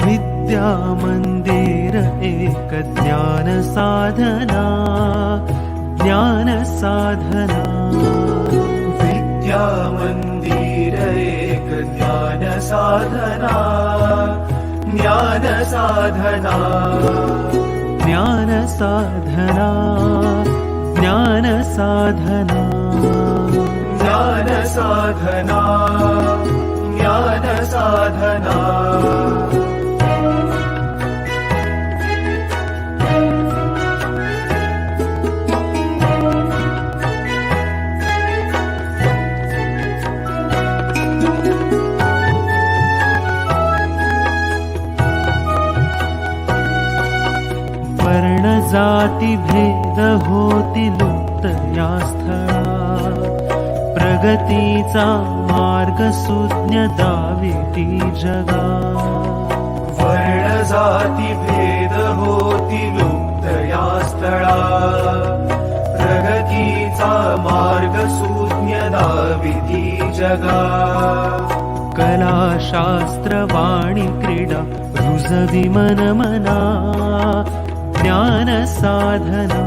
विद्या मंदिर एक ज्ञान साधना, ज्ञान साधना. विद्या मंदिर एक ज्ञान साधना, ज्ञान साधना. ज्ञान साधना, ज्ञान साधना. ज्ञान साधना, ज्ञान साधना. वर्ण जाती भेद होती लुप्त या स्थळा, प्रगतीचा मार्ग सुज्ञ दाविती जगा. वर्ण जाती भेद होती लुप्त या स्थळा, प्रगतीचा मार्ग सुज्ञ दाविती जगा. कला शास्त्र वाणी क्रीडा रुजवी मन मना, ज्ञान साधना.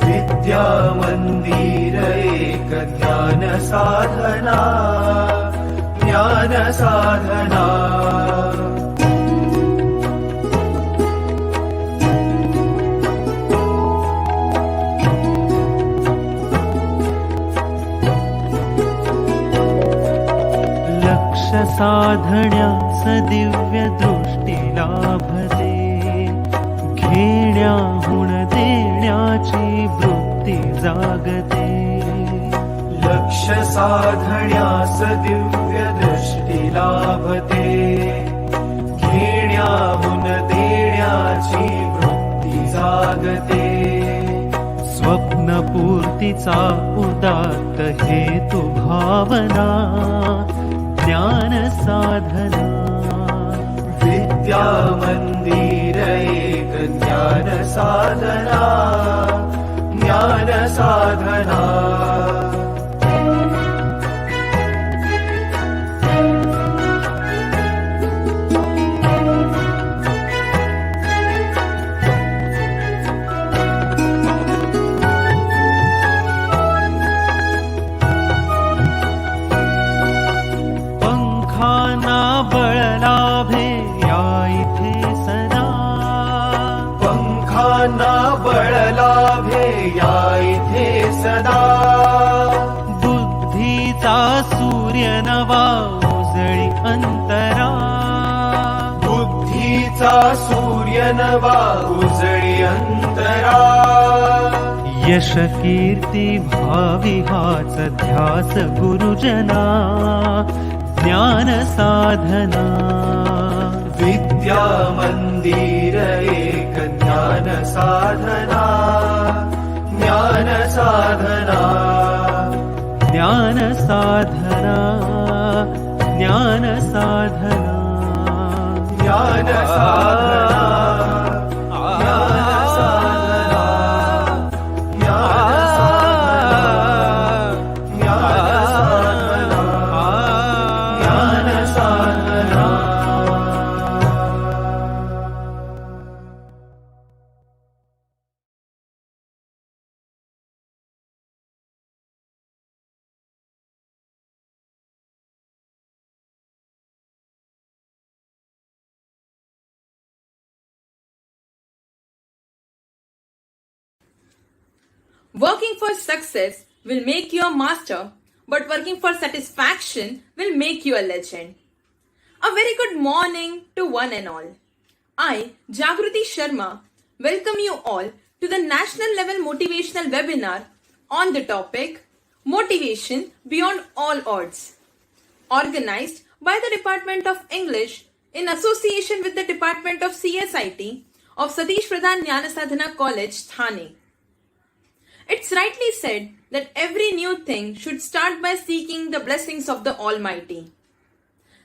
विद्या मंदिर एक ज्ञान साधना, ज्ञान साधना. लक्ष साधण्यास दिव्य दृष्टी लाभते, घेण्याहून देण्याची वृत्ती जागते. लक्ष साधण्यास दिव्य दृष्टी लाभते, घेण्याहून देण्याची वृत्ती जागते. स्वप्नपूर्तीचा उदात्त हेतू भावना, ज्ञान साधना. विद्या मंदिर एक ज्ञान साधना, ज्ञान साधना. पंखाना बळ लाभे या इथे सदा, पंखांना बळ लाभे या इथे सदा. बुद्धीचा सूर्य नवा उजळी अंतरा, बुद्धीचा सूर्य नवा उजळी अंतरा. यश कीर्ती भावी हाच ध्यास गुरुजना, ज्ञान साधना. विद्या मंदिर एक ज्ञान साधना, ज्ञान साधना. ज्ञान साधना, ज्ञान साधना. ज्ञान साधना, ज्ञान साधना. ज्ञान साधना, ज्ञान साधना. ज्ञान साधना. Working for success will make you a master, but working for satisfaction will make you a legend. A very good morning to one and all. I, Jagruti Sharma, welcome you all to the national level motivational webinar on the topic Motivation Beyond All Odds, organized by the Department of English in association with the Department of CSIT of Satish Pradhan Jnanasadhana College, Thane. It's rightly said that every new thing should start by seeking the blessings of the Almighty.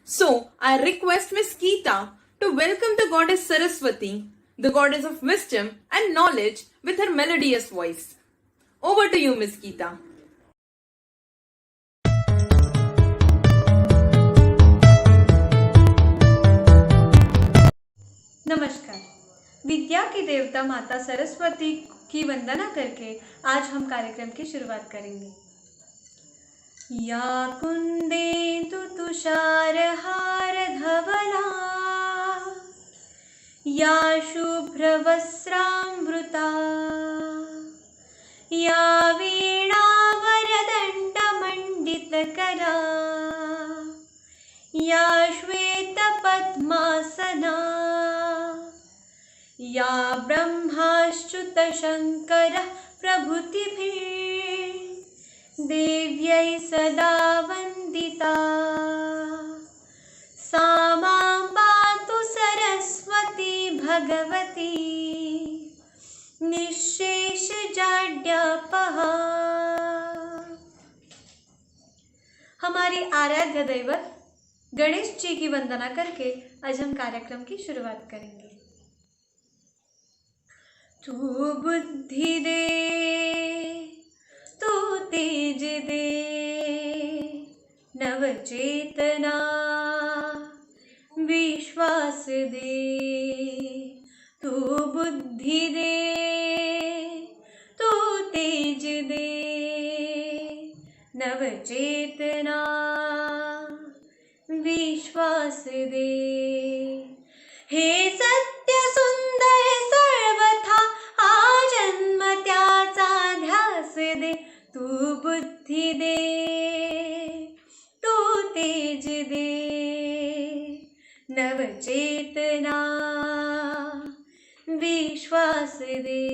So, I request Miss Geeta to welcome the goddess Saraswati, the goddess of wisdom and knowledge, with her melodious voice. Over to you, Miss Geeta. नमस्कार। विद्या की देवता माता सरस्वती की वंदना करके आज हम कार्यक्रम की शुरुआत करेंगे। या कुंदेन्दु तुषारहार धवला, या शुभ्रवस्त्रामृता, या वीणावरदण्डमण्डितकरा, या श्वेतपद्मासना, या ब्रह्माच्युतशङ्करः प्रभृतिभिः देव्यै सदा वन्दिता। सा मां पातु सरस्वती भगवती निःशेषजाड्यापहा। हमारी आराध्य दैवत गणेश जी की वंदना करके आज हम कार्यक्रम की शुरुआत करेंगे। तू बुद्धि दे, तू तेज दे, नवचेतना विश्वास दे। तू बुद्धि दे, तू तेज दे, नवचेतना विश्वास दे। हे सत्य सुंदर सर्वथा आजन्म त्याचा ध्यास दे। तू बुद्धी दे, तू तेज दे, नवचेतना विश्वास दे।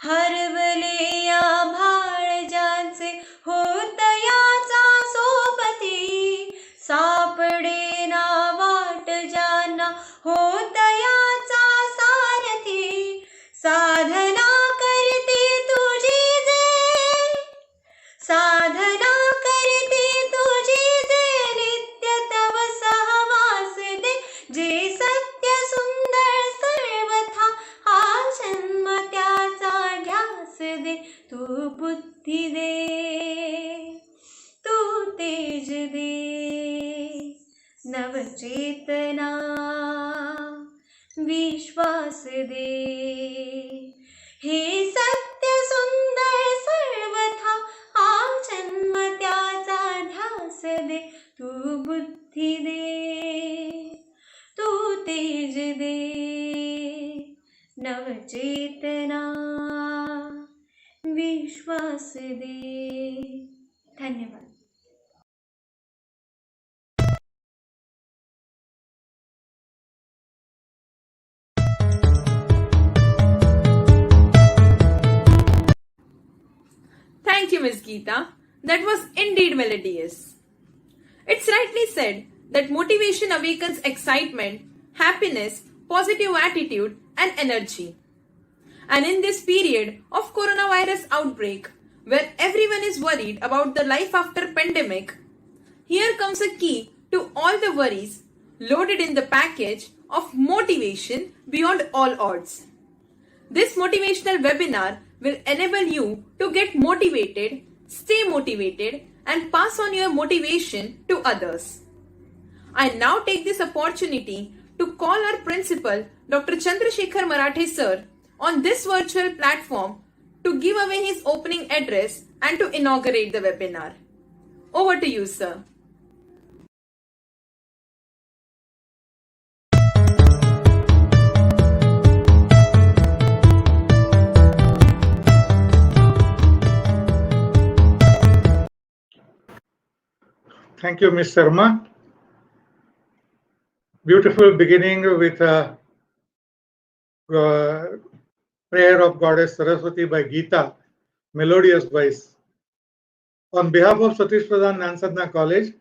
हरवले या भाळ ज्यांचे होत याचा सोबती, सापडे ना वाट ज्यांना होत याचा सारथी। साधना करते तुझी जे, साधना करते तुझी जे, नित्य तव सहवास दे। जे सत्य सुंदर सर्वथा हा जन्म त्याचा ध्यास दे। तू बुद्धी दे, तू तेज दे, नवचेतना विश्वास दे। हे सत्य सुंदर सर्वथा आजन्म त्याचा ध्यास दे। तू बुद्धी दे, तू तेज दे, नवचेतना विश्वास दे। धन्यवाद। Thank you, Miss Geeta. That was indeed melodious. It's rightly said that motivation awakens excitement, happiness, positive attitude, and energy. And in this period of coronavirus outbreak, where everyone is worried about the life after pandemic, here comes a key to all the worries loaded in the package of motivation beyond all odds. This motivational webinar will enable you to get motivated, stay motivated, and pass on your motivation to others. I now take this opportunity to call our principal, Dr. Chandrasekhar Marathe sir, on this virtual platform to give away his opening address and to inaugurate the webinar. Over to you, sir. Thank you, Ms. Sharma. Beautiful beginning with a prayer of Goddess Saraswati by Geeta, melodious voice. On behalf of Satish Pradhan Nansadna College,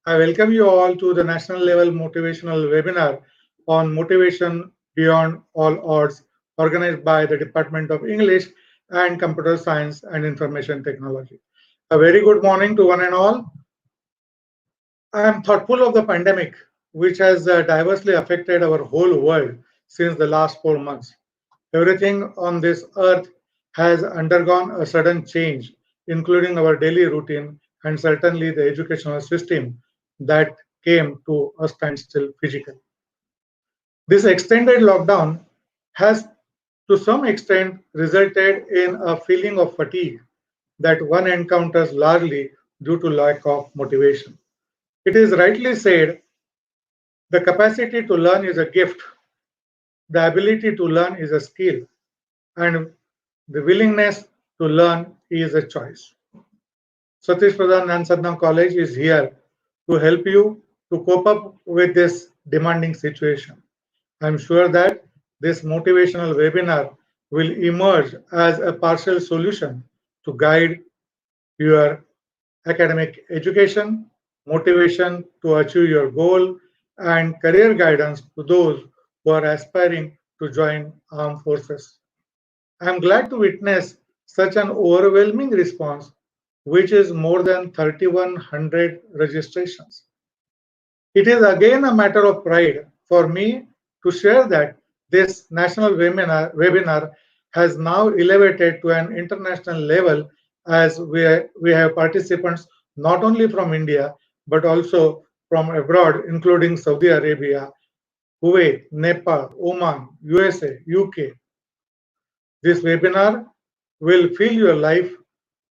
I welcome you all to the national level motivational webinar on motivation beyond all odds, organized by the Department of English and Computer Science and Information Technology. A very good morning to one and all. I am thoughtful of the pandemic, which has diversely affected our whole world since the last 4 months. Everything on this earth has undergone a sudden change, including our daily routine and certainly the educational system that came to a standstill physically. This extended lockdown has, to some extent, resulted in a feeling of fatigue that one encounters largely due to lack of motivation. It is rightly said the capacity to learn is a gift, the ability to learn is a skill, and the willingness to learn is a choice. Satish Pradhan Nansadnam College is here to help you to cope up with this demanding situation. I'm sure that this motivational webinar will emerge as a partial solution to guide your academic education, motivation to achieve your goal, and career guidance to those who are aspiring to join armed forces. I am glad to witness such an overwhelming response, which is more than 3,100 registrations. It is again a matter of pride for me to share that this national webinar has now elevated to an international level as we have participants not only from India but also from abroad, including Saudi Arabia, Kuwait, Nepal, Oman, USA, UK. This webinar will fill your life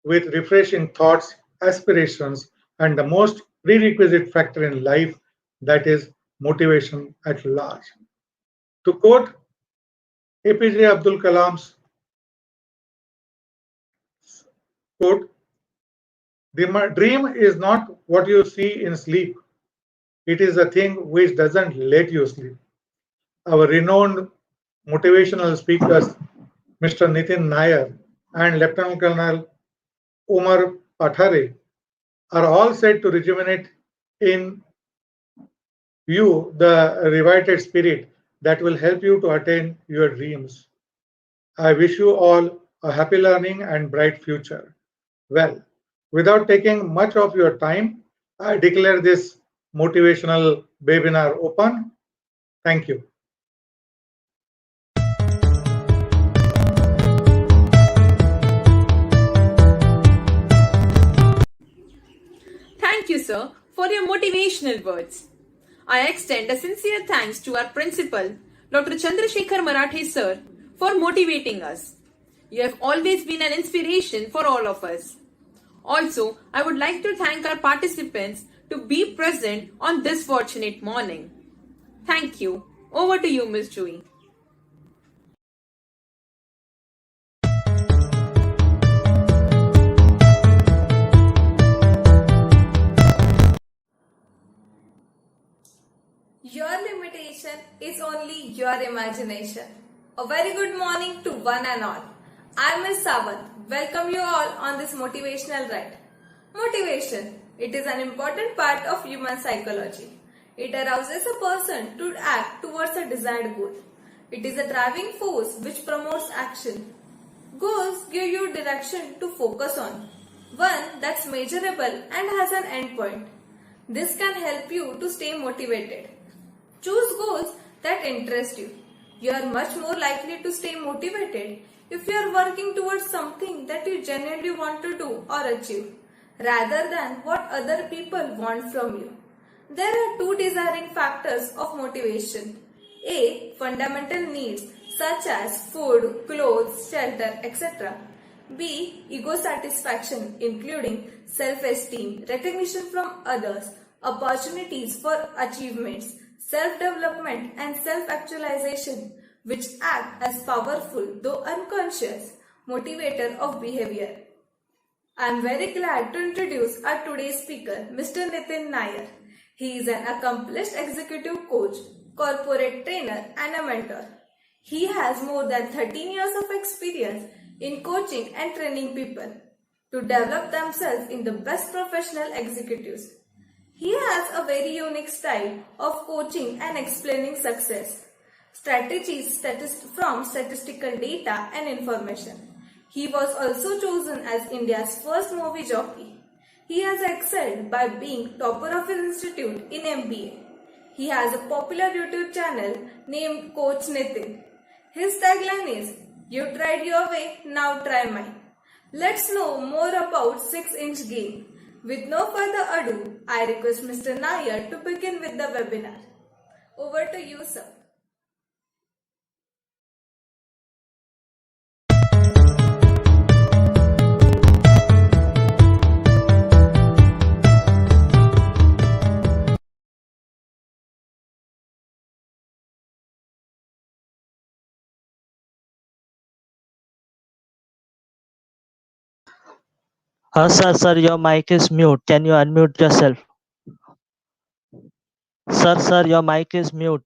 with refreshing thoughts, aspirations, and the most prerequisite factor in life, that is motivation at large. To quote APJ Abdul Kalam's quote, the dream is not what you see in sleep, it is a thing which doesn't let you sleep. Our renowned motivational speakers, Mr. Nitin Nair and Lieutenant Colonel Omar Pathare, are all said to rejuvenate in you the revived spirit that will help you to attain your dreams. I wish you all a happy learning and bright future. Well, without taking much of your time, I declare this motivational webinar open. Thank you. Thank you, sir, for your motivational words. I extend a sincere thanks to our principal, Dr. Chandrasekhar Marathe sir, for motivating us. You have always been an inspiration for all of us. Also, I would like to thank our participants to be present on this fortunate morning. Thank you. Over to you, Ms. Joy. Your limitation is only your imagination. A very good morning to one and all. I am Ms. Sawant. Welcome you all on this motivational ride. Motivation. It is an important part of human psychology. It arouses a person to act towards a desired goal. It is a driving force which promotes action. Goals give you direction to focus on. One that's measurable and has an endpoint. This can help you to stay motivated. Choose goals that interest you. You are much more likely to stay motivated if you are working towards something that you genuinely want to do or achieve, rather than what other people want from you. There are two desiring factors of motivation. A. Fundamental needs such as food, clothes, shelter, etc. B. Ego satisfaction including self-esteem, recognition from others, opportunities for achievements, self-development and self-actualization, which act as powerful though unconscious motivator of behavior. I am very glad to introduce our today's speaker, Mr. Nitin Nair. He is an accomplished executive coach, corporate trainer and a mentor. He has more than 13 years of experience in coaching and training people. to develop themselves in the best professional executives. He has a very unique style of coaching and explaining success strategies from statistical data and information. He was also chosen as India's first movie jockey. He has excelled by being topper of his institute in MBA. He has a popular YouTube channel named Coach Nitin. His tagline is, "You tried your way, now try mine." Let's know more about 6-inch game. With no further ado, I request Mr. Nair to begin with the webinar. Over to you, sir. Sir, your mic is mute. Can you unmute yourself? Sir, your mic is mute.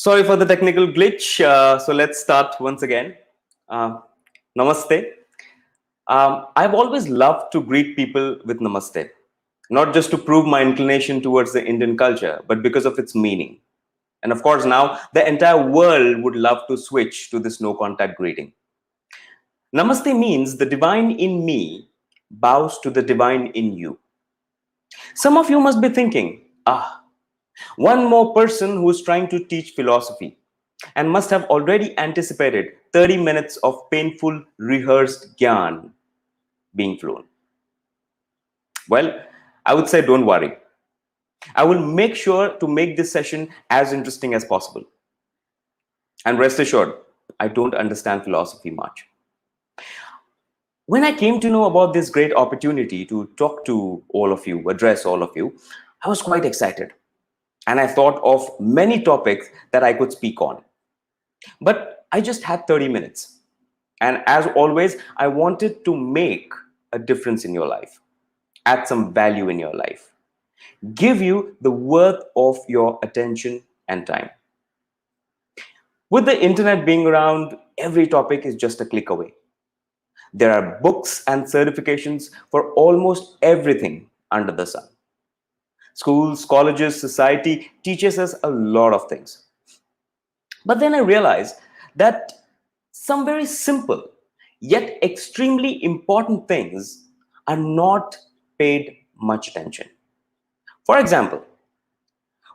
Sorry for the technical glitch. So let's start once again. Uh, Namaste. I've always loved to greet people with Namaste, not just to prove my inclination towards the Indian culture, but because of its meaning. And of course, now the entire world would love to switch to this no contact greeting. Namaste means the divine in me bows to the divine in you. Some of you must be thinking, one more person who is trying to teach philosophy and must have already anticipated 30 minutes of painful rehearsed gyan being flown. Well, I would say don't worry. I will make sure to make this session as interesting as possible. And rest assured, I don't understand philosophy much. When I came to know about this great opportunity to talk to all of you, address all of you, I was quite excited. And I thought of many topics that I could speak on. But I just had 30 minutes. And as always, I wanted to make a difference in your life, add some value in your life, give you the worth of your attention and time. With the internet being around, every topic is just a click away. There are books and certifications for almost everything under the sun. Schools, colleges, society teaches us a lot of things. But then I realized that some very simple yet extremely important things are not paid much attention. For example,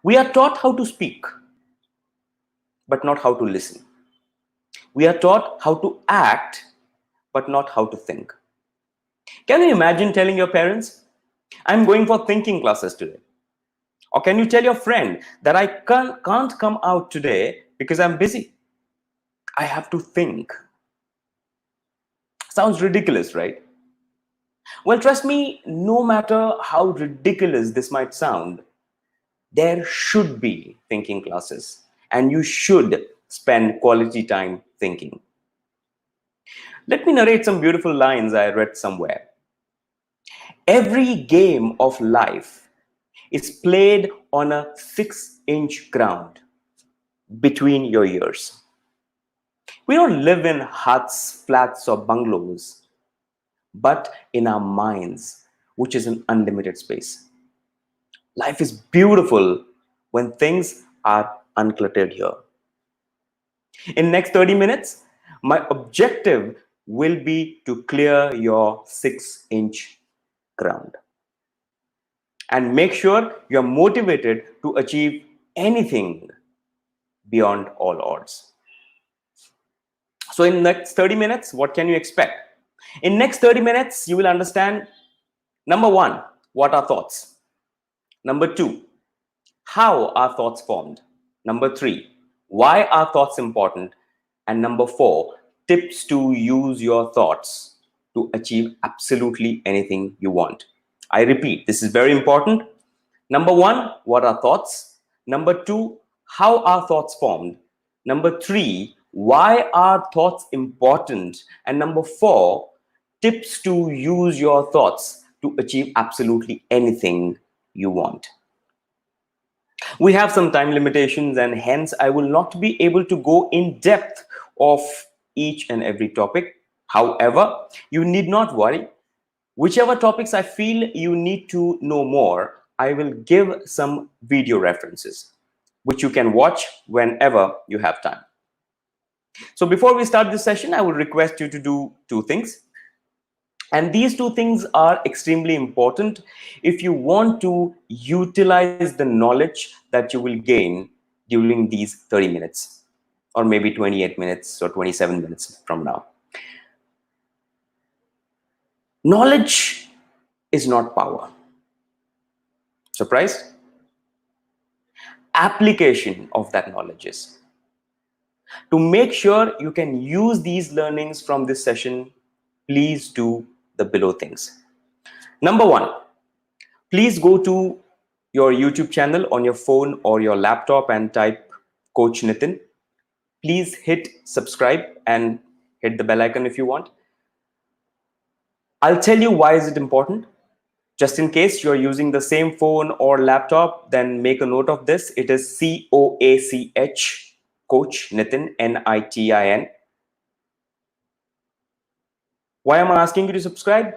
we are taught how to speak, but not how to listen. We are taught how to act, but not how to think. Can you imagine telling your parents, I'm going for thinking classes today. Or can you tell your friend that I can't come out today because I'm busy? I have to think. Sounds ridiculous, right? Well, trust me, no matter how ridiculous this might sound, there should be thinking classes, and you should spend quality time thinking. Let me narrate some beautiful lines I read somewhere. Every game of life is played on a 6-inch ground between your ears. We don't live in huts, flats, or bungalows, but in our minds, which is an unlimited space. Life is beautiful when things are uncluttered here. In next 30 minutes, my objective will be to clear your 6-inch ground and make sure you're motivated to achieve anything beyond all odds. So in next 30 minutes, what can you expect? In next 30 minutes, you will understand, number one, what are thoughts? Number two, how are thoughts formed? Number three, why are thoughts important? And number four, tips to use your thoughts to achieve absolutely anything you want. I repeat, this is very important. Number one, what are thoughts? Number two, how are thoughts formed? Number three, why are thoughts important? And number four, tips to use your thoughts to achieve absolutely anything you want. We have some time limitations, and hence I will not be able to go in depth of each and every topic. However, you need not worry. Whichever topics I feel you need to know more, I will give some video references, which you can watch whenever you have time. So before we start this session, I will request you to do two things. And these two things are extremely important if you want to utilize the knowledge that you will gain during these 30 minutes, or maybe 28 minutes or 27 minutes from now. Knowledge is not power. Surprised? Application of that knowledge is. To make sure you can use these learnings from this session, please do the below things. Number one, please go to your YouTube channel on your phone or your laptop and type Coach Nitin. Please hit subscribe and hit the bell icon if you want. I'll tell you why is it important. Just in case you're using the same phone or laptop, then make a note of this. It is COACH, Coach Nitin, Nitin. Why am I asking you to subscribe?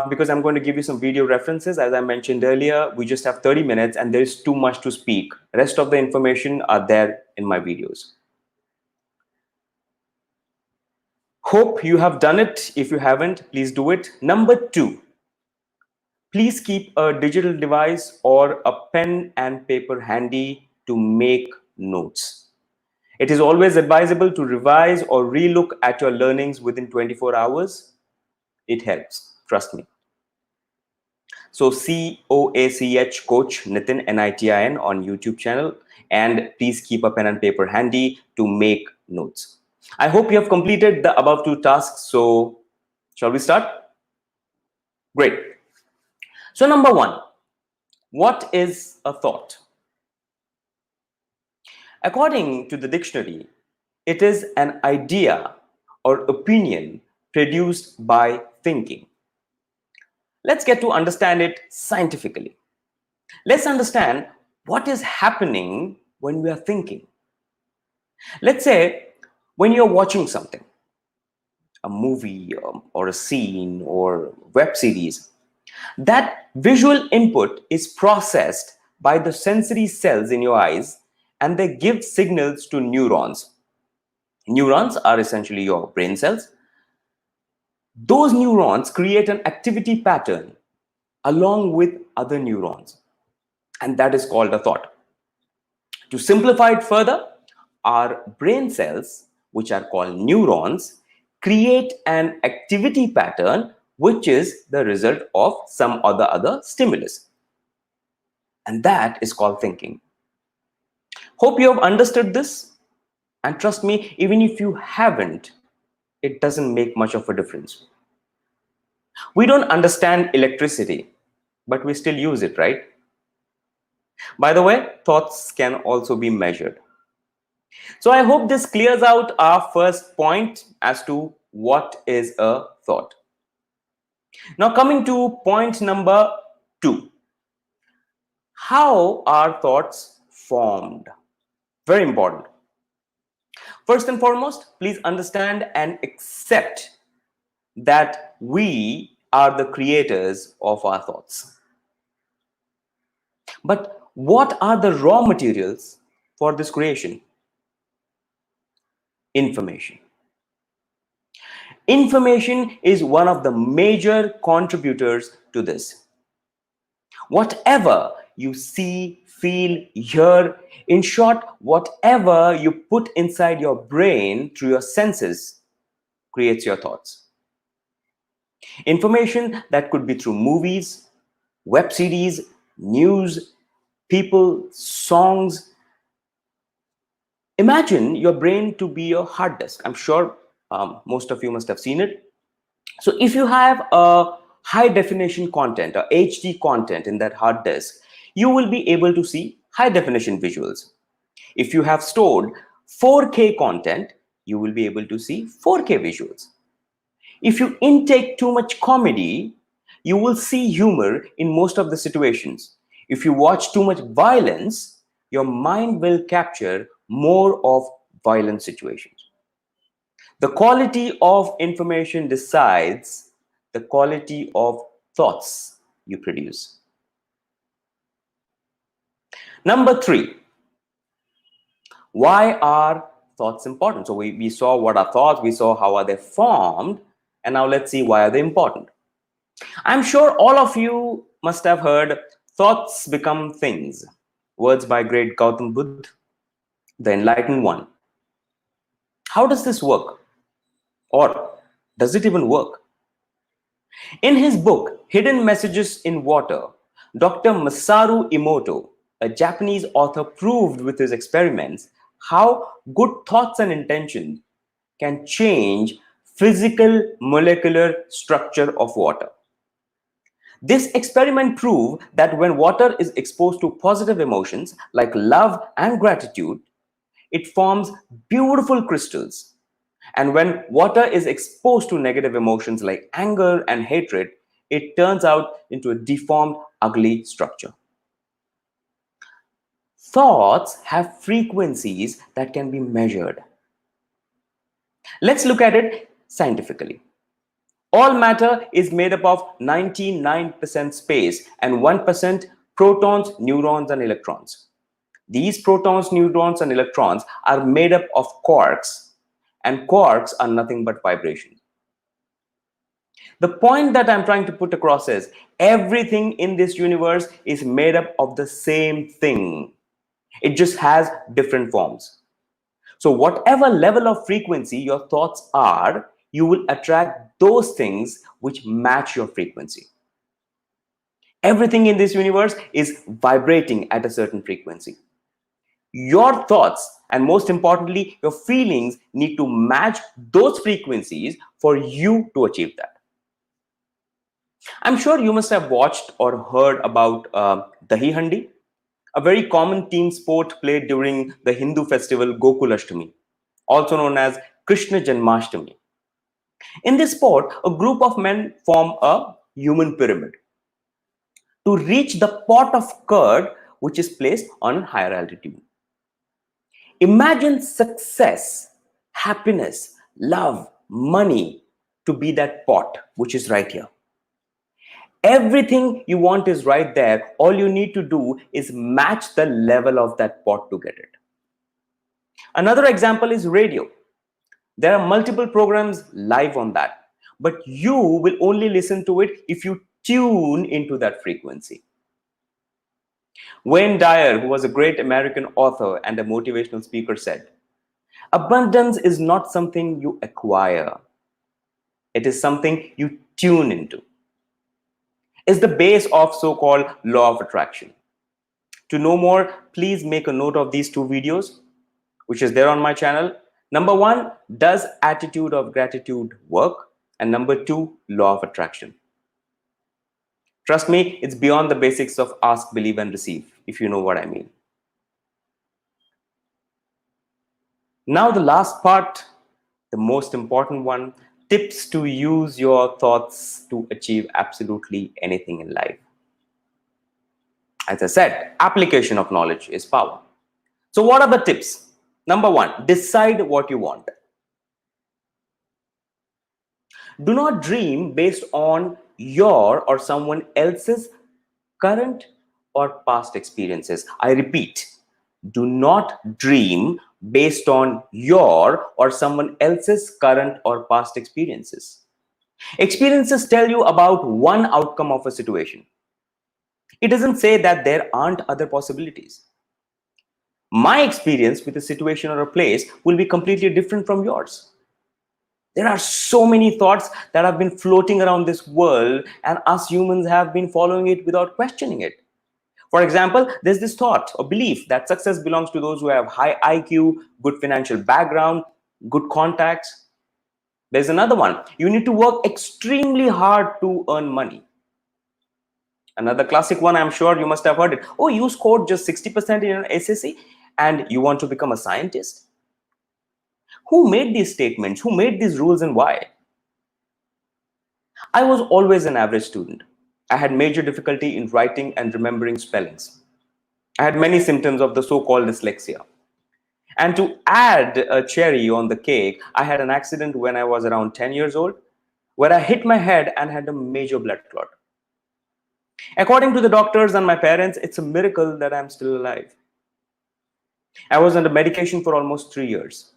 Because I'm going to give you some video references. As I mentioned earlier, we just have 30 minutes and there is too much to speak. Rest of the information are there in my videos. Hope you have done it. If you haven't, please do it. Number two, please keep a digital device or a pen and paper handy to make notes. It is always advisable to revise or relook at your learnings within 24 hours. It helps, trust me. So COACH, Coach Nitin, Nitin on YouTube channel, and please keep a pen and paper handy to make notes. I hope you have completed the above two tasks. So shall we start? Great. So number one, what is a thought? According to the dictionary, it is an idea or opinion produced by thinking. Let's get to understand it scientifically. Let's understand what is happening when we are thinking. Let's say when you're watching something, a movie or a scene or web series, that visual input is processed by the sensory cells in your eyes and they give signals to neurons. Neurons are essentially your brain cells. Those neurons create an activity pattern along with other neurons, and that is called a thought. To simplify it further, our brain cells, which are called neurons, create an activity pattern which is the result of some other stimulus. And that is called thinking. Hope you have understood this. And trust me, even if you haven't, it doesn't make much of a difference. We don't understand electricity, but we still use it, right? By the way, thoughts can also be measured. So I hope this clears out our first point as to what is a thought. Now coming to point number 2. How are thoughts formed? Very important. First and foremost, please understand and accept that we are the creators of our thoughts. But what are the raw materials for this creation? Information. Information is one of the major contributors to this. Whatever you see, feel, hear, in short, whatever you put inside your brain through your senses creates your thoughts. Information that could be through movies, web series, news, people, songs. Imagine your brain to be your hard disk. I'm sure most of you must have seen it. So if you have a high definition content or HD content in that hard disk, you will be able to see high definition visuals. If you have stored 4K content, you will be able to see 4K visuals. If you intake too much comedy, you will see humor in most of the situations. If you watch too much violence, your mind will capture more of violent situations. The quality of information decides the quality of thoughts you produce. Number 3, why are thoughts important? So we saw what are thoughts, we saw how are they formed, and now let's see why are they important. I'm sure all of you must have heard thoughts become things. Words by great Gautam Buddha, the enlightened one. How does this work? Or does it even work? In his book, Hidden Messages in Water, Dr. Masaru Emoto, a Japanese author, proved with his experiments how good thoughts and intentions can change physical molecular structure of water. This experiment proved that when water is exposed to positive emotions like love and gratitude, it forms beautiful crystals. And when water is exposed to negative emotions like anger and hatred, it turns out into a deformed, ugly structure. Thoughts have frequencies that can be measured. Let's look at it scientifically. All matter is made up of 99% space and 1% protons, neurons, and electrons. These protons, neurons, and electrons are made up of quarks, and quarks are nothing but vibrations. The point that I'm trying to put across is everything in this universe is made up of the same thing. It just has different forms. So whatever level of frequency your thoughts are, you will attract those things which match your frequency. Everything in this universe is vibrating at a certain frequency. Your thoughts and most importantly, your feelings need to match those frequencies for you to achieve that. I'm sure you must have watched or heard about Dahi Handi, a very common team sport played during the Hindu festival Gokulashtami, also known as Krishna Janmashtami. In this sport, a group of men form a human pyramid to reach the pot of curd which is placed on a higher altitude. Imagine success, happiness, love, money to be that pot which is right here. Everything you want is right there. All you need to do is match the level of that pot to get it. Another example is radio. There are multiple programs live on that, but you will only listen to it if you tune into that frequency. Wayne Dyer, who was a great American author and a motivational speaker, said, "Abundance is not something you acquire. It is something you tune into. It's the base of so-called law of attraction. To know more, please make a note of these two videos, which is there on my channel. Number one, does attitude of gratitude work? And number two, law of attraction. Trust me, it's beyond the basics of ask, believe, and receive, if you know what I mean. Now, the last part, the most important one, tips to use your thoughts to achieve absolutely anything in life. As I said, application of knowledge is power. So what are the tips? Number one, decide what you want. Do not dream based on your or someone else's current or past experiences. I repeat, do not dream based on your or someone else's current or past experiences. Experiences tell you about one outcome of a situation. It doesn't say that there aren't other possibilities. My experience with a situation or a place will be completely different from yours. There are so many thoughts that have been floating around this world, and us humans have been following it without questioning it. For example, there's this thought or belief that success belongs to those who have high IQ, good financial background, good contacts. There's another one. You need to work extremely hard to earn money. Another classic one, I'm sure you must have heard it. Oh, you scored just 60% in an SSC and you want to become a scientist? Who made these statements? Who made these rules and why? I was always an average student. I had major difficulty in writing and remembering spellings. I had many symptoms of the so-called dyslexia. And to add a cherry on the cake, I had an accident when I was around 10 years old, where I hit my head and had a major blood clot. According to the doctors and my parents, it's a miracle that I'm still alive. I was under medication for almost 3 years.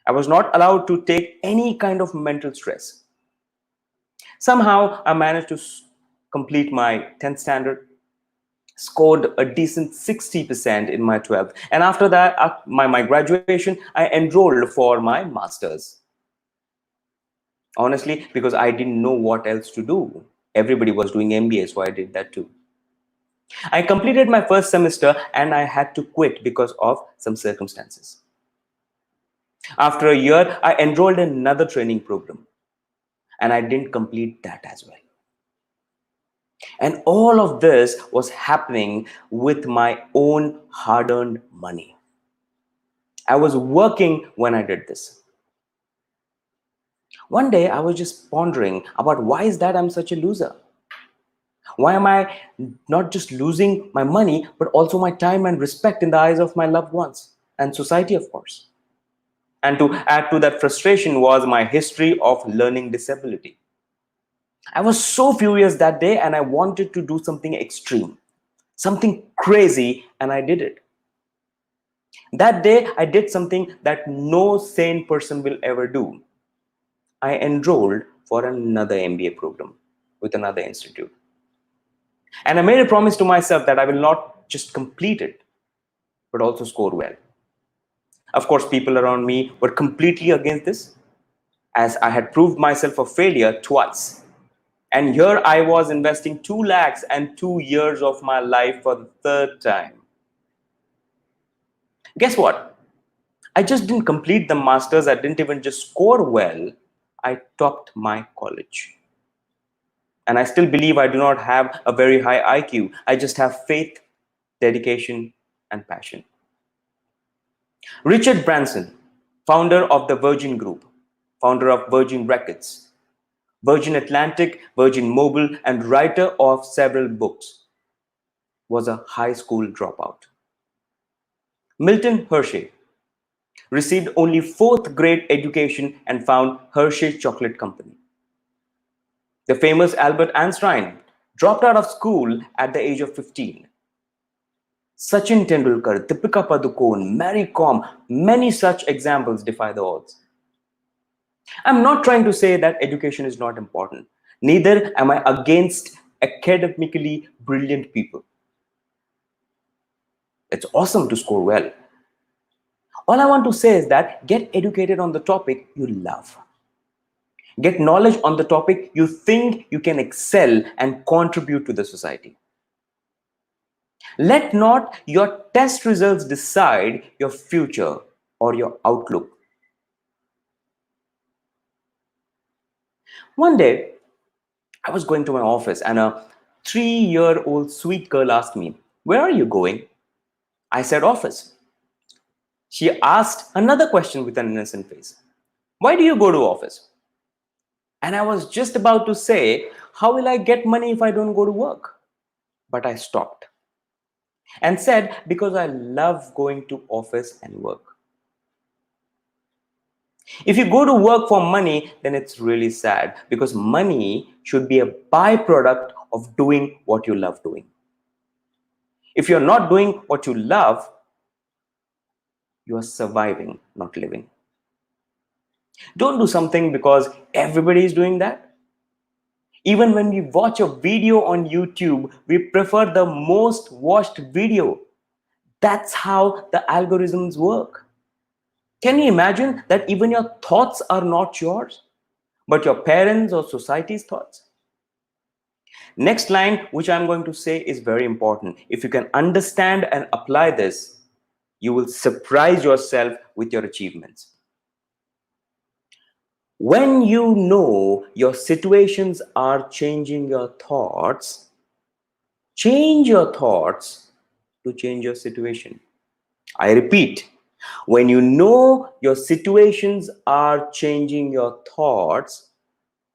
I was not allowed to take any kind of mental stress. Somehow, I managed to complete my 10th standard, scored a decent 60% in my 12th. And after that, my graduation, I enrolled for my master's. Honestly, because I didn't know what else to do. Everybody was doing MBA, so I did that too. I completed my first semester and I had to quit because of some circumstances. After a year, I enrolled in another training program and I didn't complete that as well. And all of this was happening with my own hard-earned money. I was working when I did this. One day, I was just pondering about why is that I'm such a loser? Why am I not just losing my money, but also my time and respect in the eyes of my loved ones and society, of course? And to add to that frustration was my history of learning disability. I was so furious that day and I wanted to do something extreme, something crazy, and I did it. That day, I did something that no sane person will ever do. I enrolled for another MBA program with another institute. And I made a promise to myself that I will not just complete it, but also score well. Of course, people around me were completely against this, as I had proved myself a failure twice. And here I was investing 2 lakhs and 2 years of my life for the third time. Guess what? I just didn't complete the masters. I didn't even just score well. I topped my college. And I still believe I do not have a very high IQ. I just have faith, dedication, and passion. Richard Branson, founder of the Virgin Group, founder of Virgin Records, Virgin Atlantic, Virgin Mobile, and writer of several books, was a high school dropout. Milton Hershey received only 4th grade education and found Hershey Chocolate Company. The famous Albert Einstein dropped out of school at the age of 15. Sachin Tendulkar, Deepika Padukone, Mary Kom, many such examples defy the odds. I'm not trying to say that education is not important. Neither am I against academically brilliant people. It's awesome to score well. All I want to say is that get educated on the topic you love. Get knowledge on the topic you think you can excel and contribute to the society. Let not your test results decide your future or your outlook. One day, I was going to my office and a 3-year-old sweet girl asked me, "Where are you going?" I said, "Office." She asked another question with an innocent face. "Why do you go to office?" And I was just about to say, "How will I get money if I don't go to work?" But I stopped and said, "Because I love going to office and work." If you go to work for money, then it's really sad, because money should be a byproduct of doing what you love doing. If you're not doing what you love, you are surviving, not living. Don't do something because everybody is doing that. Even when we watch a video on YouTube, we prefer the most watched video. That's how the algorithms work. Can you imagine that even your thoughts are not yours, but your parents' or society's thoughts? Next line, which I'm going to say, is very important. If you can understand and apply this, you will surprise yourself with your achievements. When you know your situations are changing your thoughts, change your thoughts to change your situation. I repeat, when you know your situations are changing your thoughts,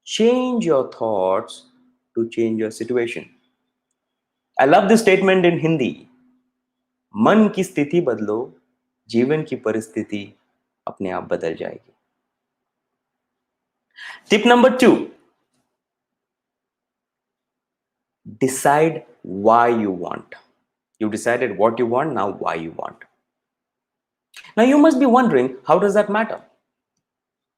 change your thoughts to change your situation. I love this statement in Hindi. मन की स्थिति बदलो, जीवन की परिस्थिति अपने आप बदल जाएगी. Tip number 2, decide why you want. You decided what you want, now why you want. Now you must be wondering, how does that matter?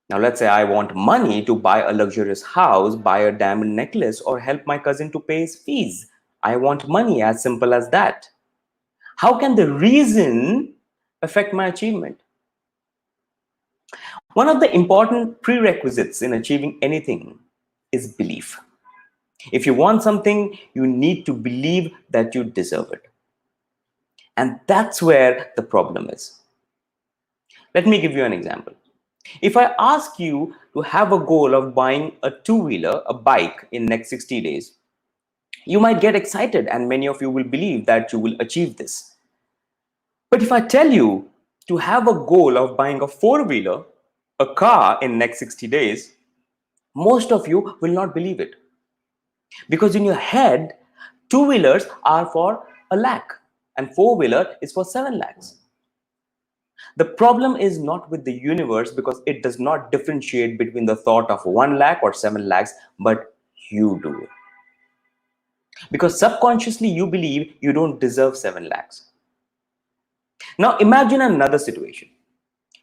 Now let's say I want money to buy a luxurious house, buy a diamond necklace, or help my cousin to pay his fees. I want money, as simple as that. How can the reason affect my achievement? One of the important prerequisites in achieving anything is belief. If you want something, you need to believe that you deserve it. And that's where the problem is. Let me give you an example. If I ask you to have a goal of buying a two-wheeler, a bike, in next 60 days, you might get excited and many of you will believe that you will achieve this. But if I tell you to have a goal of buying a four-wheeler, a car, in next 60 days, most of you will not believe it. Because in your head, two-wheelers are for 1 lakh and four-wheeler is for 7 lakhs. The problem is not with the universe, because it does not differentiate between the thought of 1 lakh or 7 lakhs, but you do. Because subconsciously you believe you don't deserve 7 lakhs. Now imagine another situation.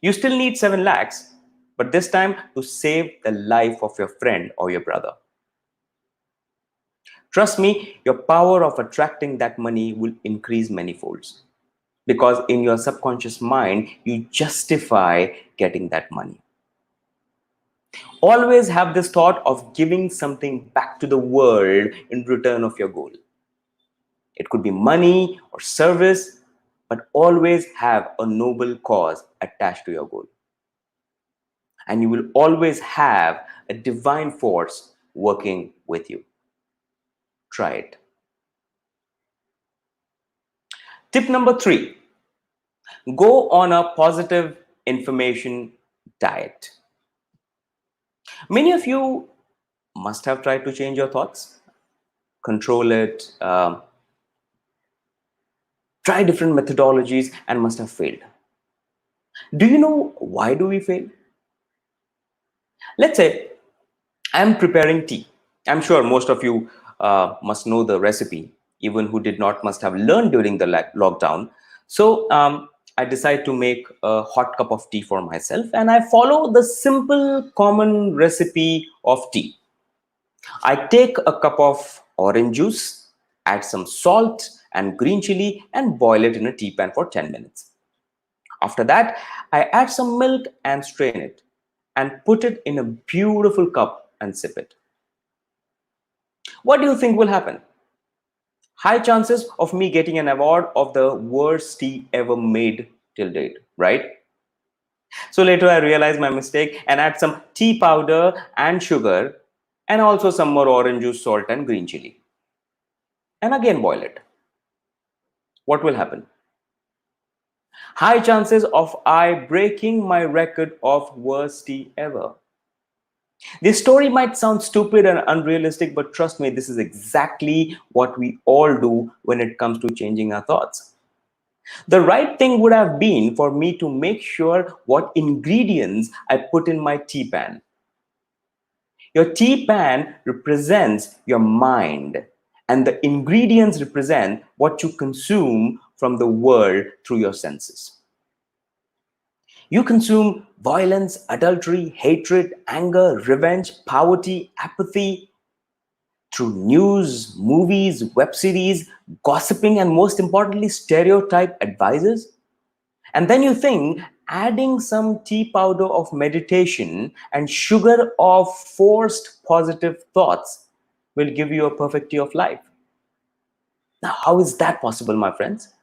You still need 7 lakhs, but this time to save the life of your friend or your brother. Trust me, your power of attracting that money will increase many folds, because in your subconscious mind, you justify getting that money. Always have this thought of giving something back to the world in return of your goal. It could be money or service, but always have a noble cause attached to your goal. And you will always have a divine force working with you. Try it. Tip number 3, go on a positive information diet. Many of you must have tried to change your thoughts, control it, try different methodologies, and must have failed. Do you know why do we fail? Let's say I'm preparing tea. I'm sure most of you must know the recipe. Even who did not must have learned during the lockdown. So I decide to make a hot cup of tea for myself, and I follow the simple common recipe of tea. I take a cup of orange juice, add some salt and green chili, and boil it in a tea pan for 10 minutes. After that, I add some milk and strain it. and put it in a beautiful cup and sip it. What do you think will happen? High chances of me getting an award of the worst tea ever made till date, right? So later I realized my mistake and add some tea powder and sugar and also some more orange juice, salt and green chili. And again boil it. What will happen? High chances of I breaking my record of worst tea ever. This story might sound stupid and unrealistic, but trust me, this is exactly what we all do when it comes to changing our thoughts. The right thing would have been for me to make sure what ingredients I put in my tea pan. Your tea pan represents your mind, and the ingredients represent what you consume from the world through your senses. You consume violence, adultery, hatred, anger, revenge, poverty, apathy through news, movies, web series, gossiping, and most importantly, stereotype advices. And then you think adding some tea powder of meditation and sugar of forced positive thoughts will give you a perfect tea of life. Now, how is that possible, my friends?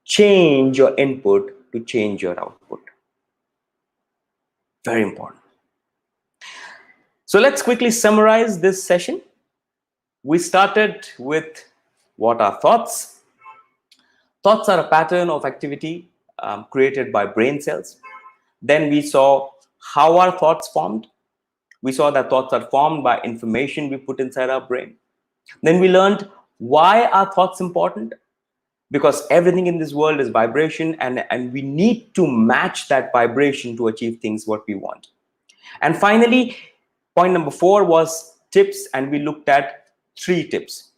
Change your input to change your output. Very important. So let's quickly summarize this session. We started with what are thoughts. Thoughts are a pattern of activity created by brain cells. Then we saw how our thoughts formed. We saw that thoughts are formed by information we put inside our brain. Then we learned why are thoughts important? Because everything in this world is vibration, and we need to match that vibration to achieve things what we want. And finally, point number 4 was tips, and we looked at 3 tips.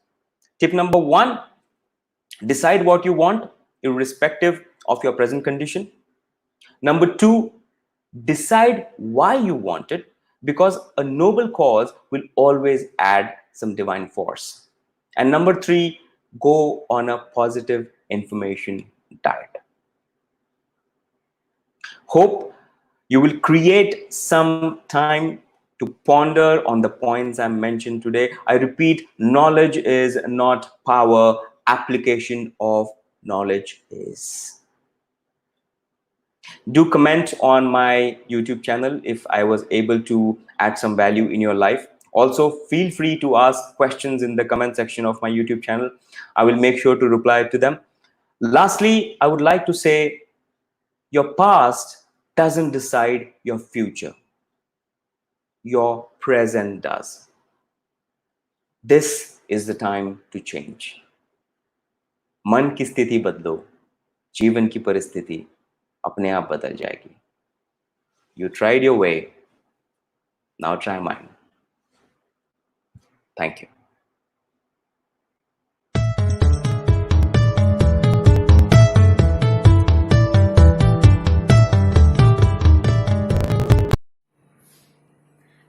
Tip number 1, decide what you want, irrespective of your present condition. Number 2, decide why you want it, because a noble cause will always add some divine force. And number 3, go on a positive information diet. Hope you will create some time to ponder on the points I mentioned today. I repeat, knowledge is not power, application of knowledge is. Do comment on my YouTube channel if I was able to add some value in your life. Also, feel free to ask questions in the comment section of my YouTube channel. I will make sure to reply to them. Lastly, I would like to say your past doesn't decide your future. Your present does. This is the time to change. मन की स्थिति बदलो, जीवन की परिस्थिति अपने आप बदल जाएगी. You tried your way, now try mine. Thank you.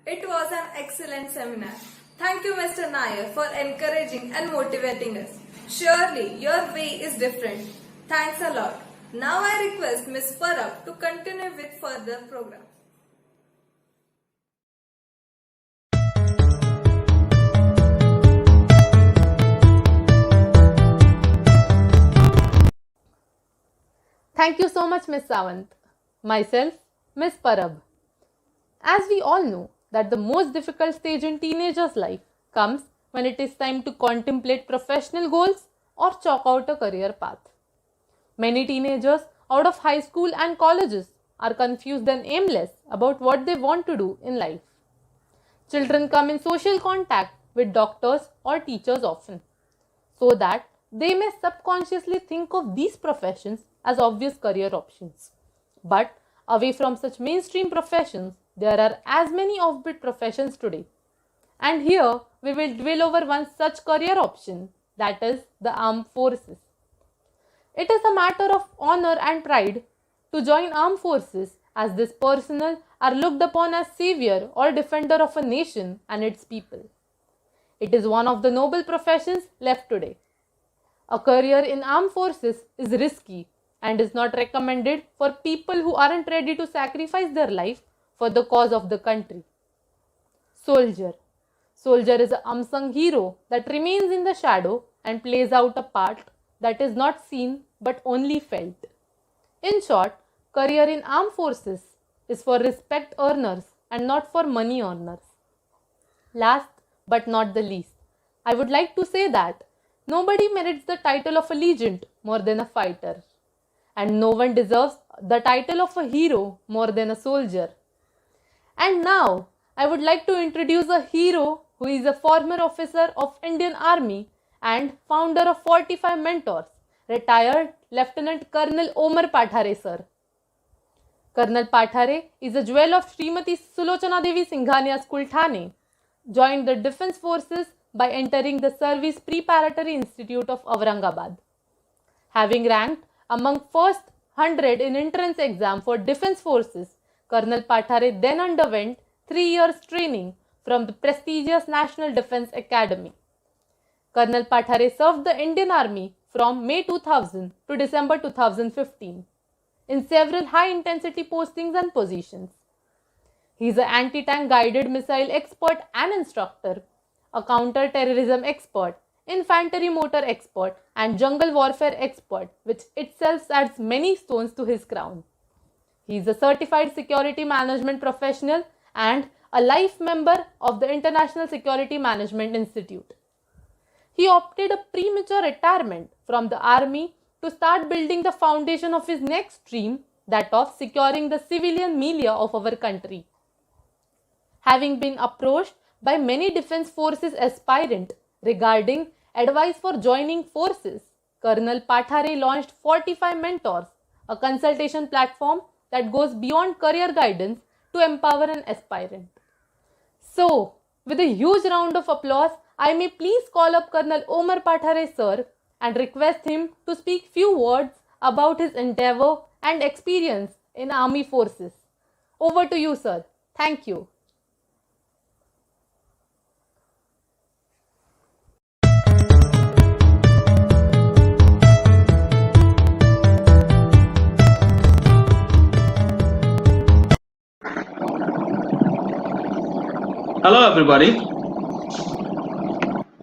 It was an excellent seminar. Thank you, Mr. Nair, for encouraging and motivating us. Surely, your way is different. Thanks a lot. Now I request Ms. Parab to continue with further program. Thank you so much, Miss Sawant. Myself, Miss Parab. As we all know that the most difficult stage in teenager's life comes when it is time to contemplate professional goals or chalk out a career path. Many teenagers out of high school and colleges are confused and aimless about what they want to do in life. Children come in social contact with doctors or teachers often, so that they may subconsciously think of these professions as obvious career options. But away from such mainstream professions, there are as many offbeat professions today. And here we will dwell over one such career option, that is the armed forces. It is a matter of honor and pride to join armed forces, as these personnel are looked upon as savior or defender of a nation and its people. It is one of the noble professions left today. A career in armed forces is risky and is not recommended for people who aren't ready to sacrifice their life for the cause of the country. Soldier. Soldier is an unsung hero that remains in the shadow and plays out a part that is not seen but only felt. In short, career in armed forces is for respect earners and not for money earners. Last but not the least, I would like to say that nobody merits the title of a legend more than a fighter, and no one deserves the title of a hero more than a soldier. And now, I would like to introduce a hero who is a former officer of Indian Army and founder of 45 Mentors, retired Lieutenant Colonel Omar Pathare sir. Colonel Pathare is a jewel of Srimati Sulochana Devi Singhania School Thane, joined the Defence Forces by entering the Service Preparatory Institute of Aurangabad. Having ranked among first 100 in entrance exam for Defence Forces, Colonel Pathare then underwent 3 years training from the prestigious National Defence Academy. Colonel Pathare served the Indian Army from May 2000 to December 2015 in several high-intensity postings and positions. He is an anti-tank guided missile expert and instructor, a counter-terrorism expert, infantry motor expert, and jungle warfare expert, which itself adds many stones to his crown. He is a certified security management professional and a life member of the International Security Management Institute. He opted a premature retirement from the army to start building the foundation of his next dream, that of securing the civilian milieu of our country. Having been approached by many defense forces aspirants regarding advice for joining forces, Colonel Pathare launched 45 Mentors, a consultation platform that goes beyond career guidance to empower an aspirant. So, with a huge round of applause, I may please call up Colonel Omar Pathare sir and request him to speak few words about his endeavor and experience in army forces. Over to you, sir. Thank you. Hello, everybody.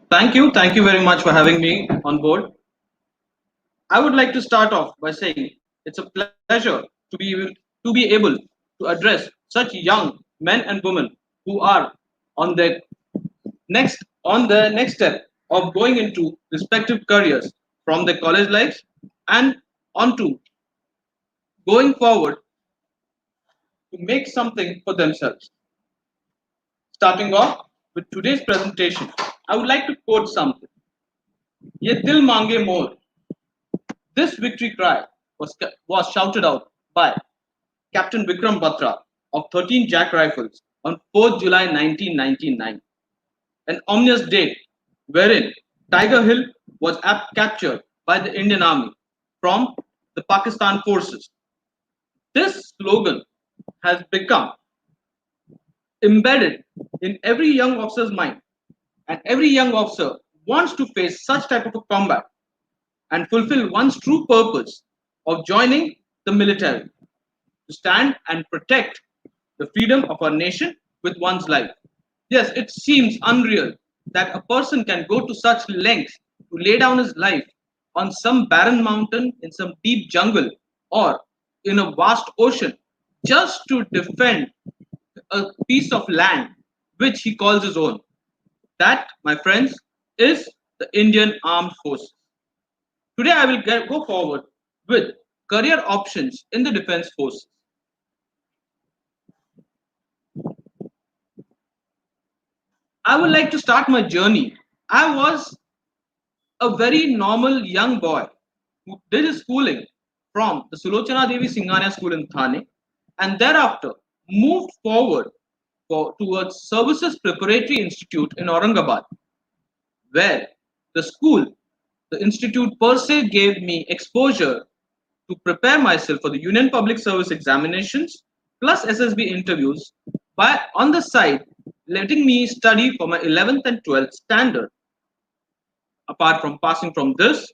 Thank you very much for having me on board. I would like to start off by saying it's a pleasure to be able to address such young men and women who are on their next step of going into respective careers from their college lives and onto going forward to make something for themselves. Starting off with today's presentation, I would like to quote something. Ye dil mange more. This victory cry was shouted out by Captain Vikram Batra of 13 Jack Rifles on 4th July 1999, an ominous date wherein Tiger Hill was captured by the Indian Army from the Pakistan forces. This slogan has become embedded in every young officer's mind, and every young officer wants to face such type of a combat and fulfill one's true purpose of joining the military to stand and protect the freedom of our nation with one's life. Yes, it seems unreal that a person can go to such lengths to lay down his life on some barren mountain in some deep jungle or in a vast ocean just to defend a piece of land which he calls his own. That, my friends, is the Indian Armed Forces. Today, I will go forward with career options in the Defense Forces. I would like to start my journey. I was a very normal young boy who did his schooling from the Sulochana Devi Singhania School in Thane and thereafter moved forward towards Services Preparatory Institute in Aurangabad, where the institute per se gave me exposure to prepare myself for the Union Public Service examinations plus SSB interviews by on the side letting me study for my 11th and 12th standard. Apart from passing from this,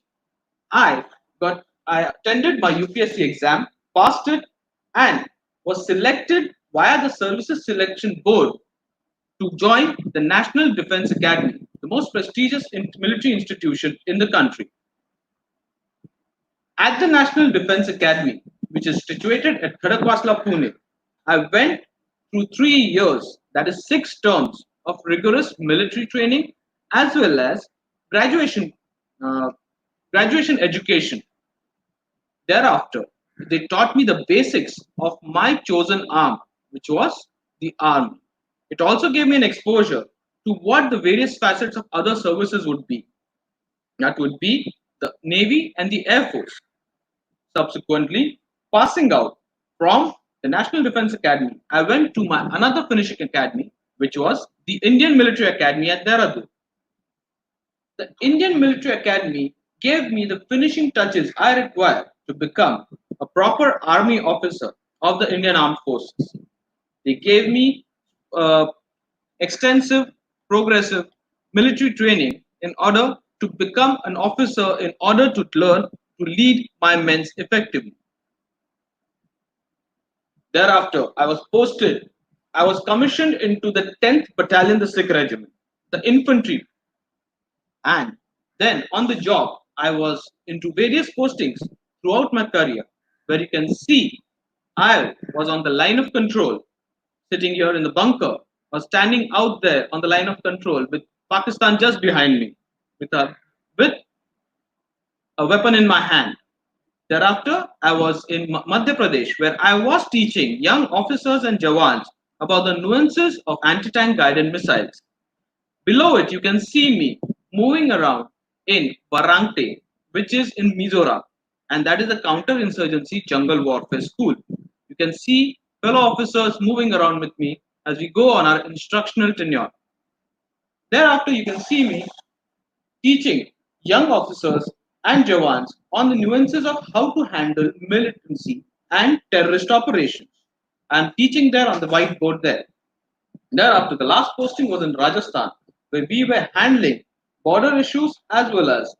I got I attended my UPSC exam, passed it, and was selected via the Services Selection Board to join the National Defense Academy, the most prestigious military institution in the country. At the National Defense Academy, which is situated at Khadakwasla, Pune, I went through 3 years, that is 6 terms of rigorous military training as well as graduation, uh, graduation education. Thereafter, they taught me the basics of my chosen arm, which was the army. It also gave me an exposure to what the various facets of other services would be. That would be the Navy and the Air Force. Subsequently, passing out from the National Defense Academy, I went to my another finishing academy, which was the Indian Military Academy at Dehradun. The Indian Military Academy gave me the finishing touches I required to become a proper army officer of the Indian Armed Forces. They gave me uh, extensive, progressive military training in order to become an officer, in order to learn to lead my men effectively. Thereafter, I was commissioned into the 10th Battalion, the Sikh Regiment, the infantry. And then on the job, I was into various postings throughout my career, where you can see I was on the line of control, sitting here in the bunker, or standing out there on the line of control with Pakistan just behind me, with a weapon in my hand. Thereafter, I was in Madhya Pradesh, where I was teaching young officers and jawans about the nuances of anti-tank guided missiles. Below it, you can see me moving around in Barangte, which is in Mizoram, and that is a counter-insurgency jungle warfare school. You can see fellow officers moving around with me as we go on our instructional tenure. Thereafter, you can see me teaching young officers and jawans on the nuances of how to handle militancy and terrorist operations. I'm teaching there on the whiteboard there. Thereafter, the last posting was in Rajasthan, where we were handling border issues as well as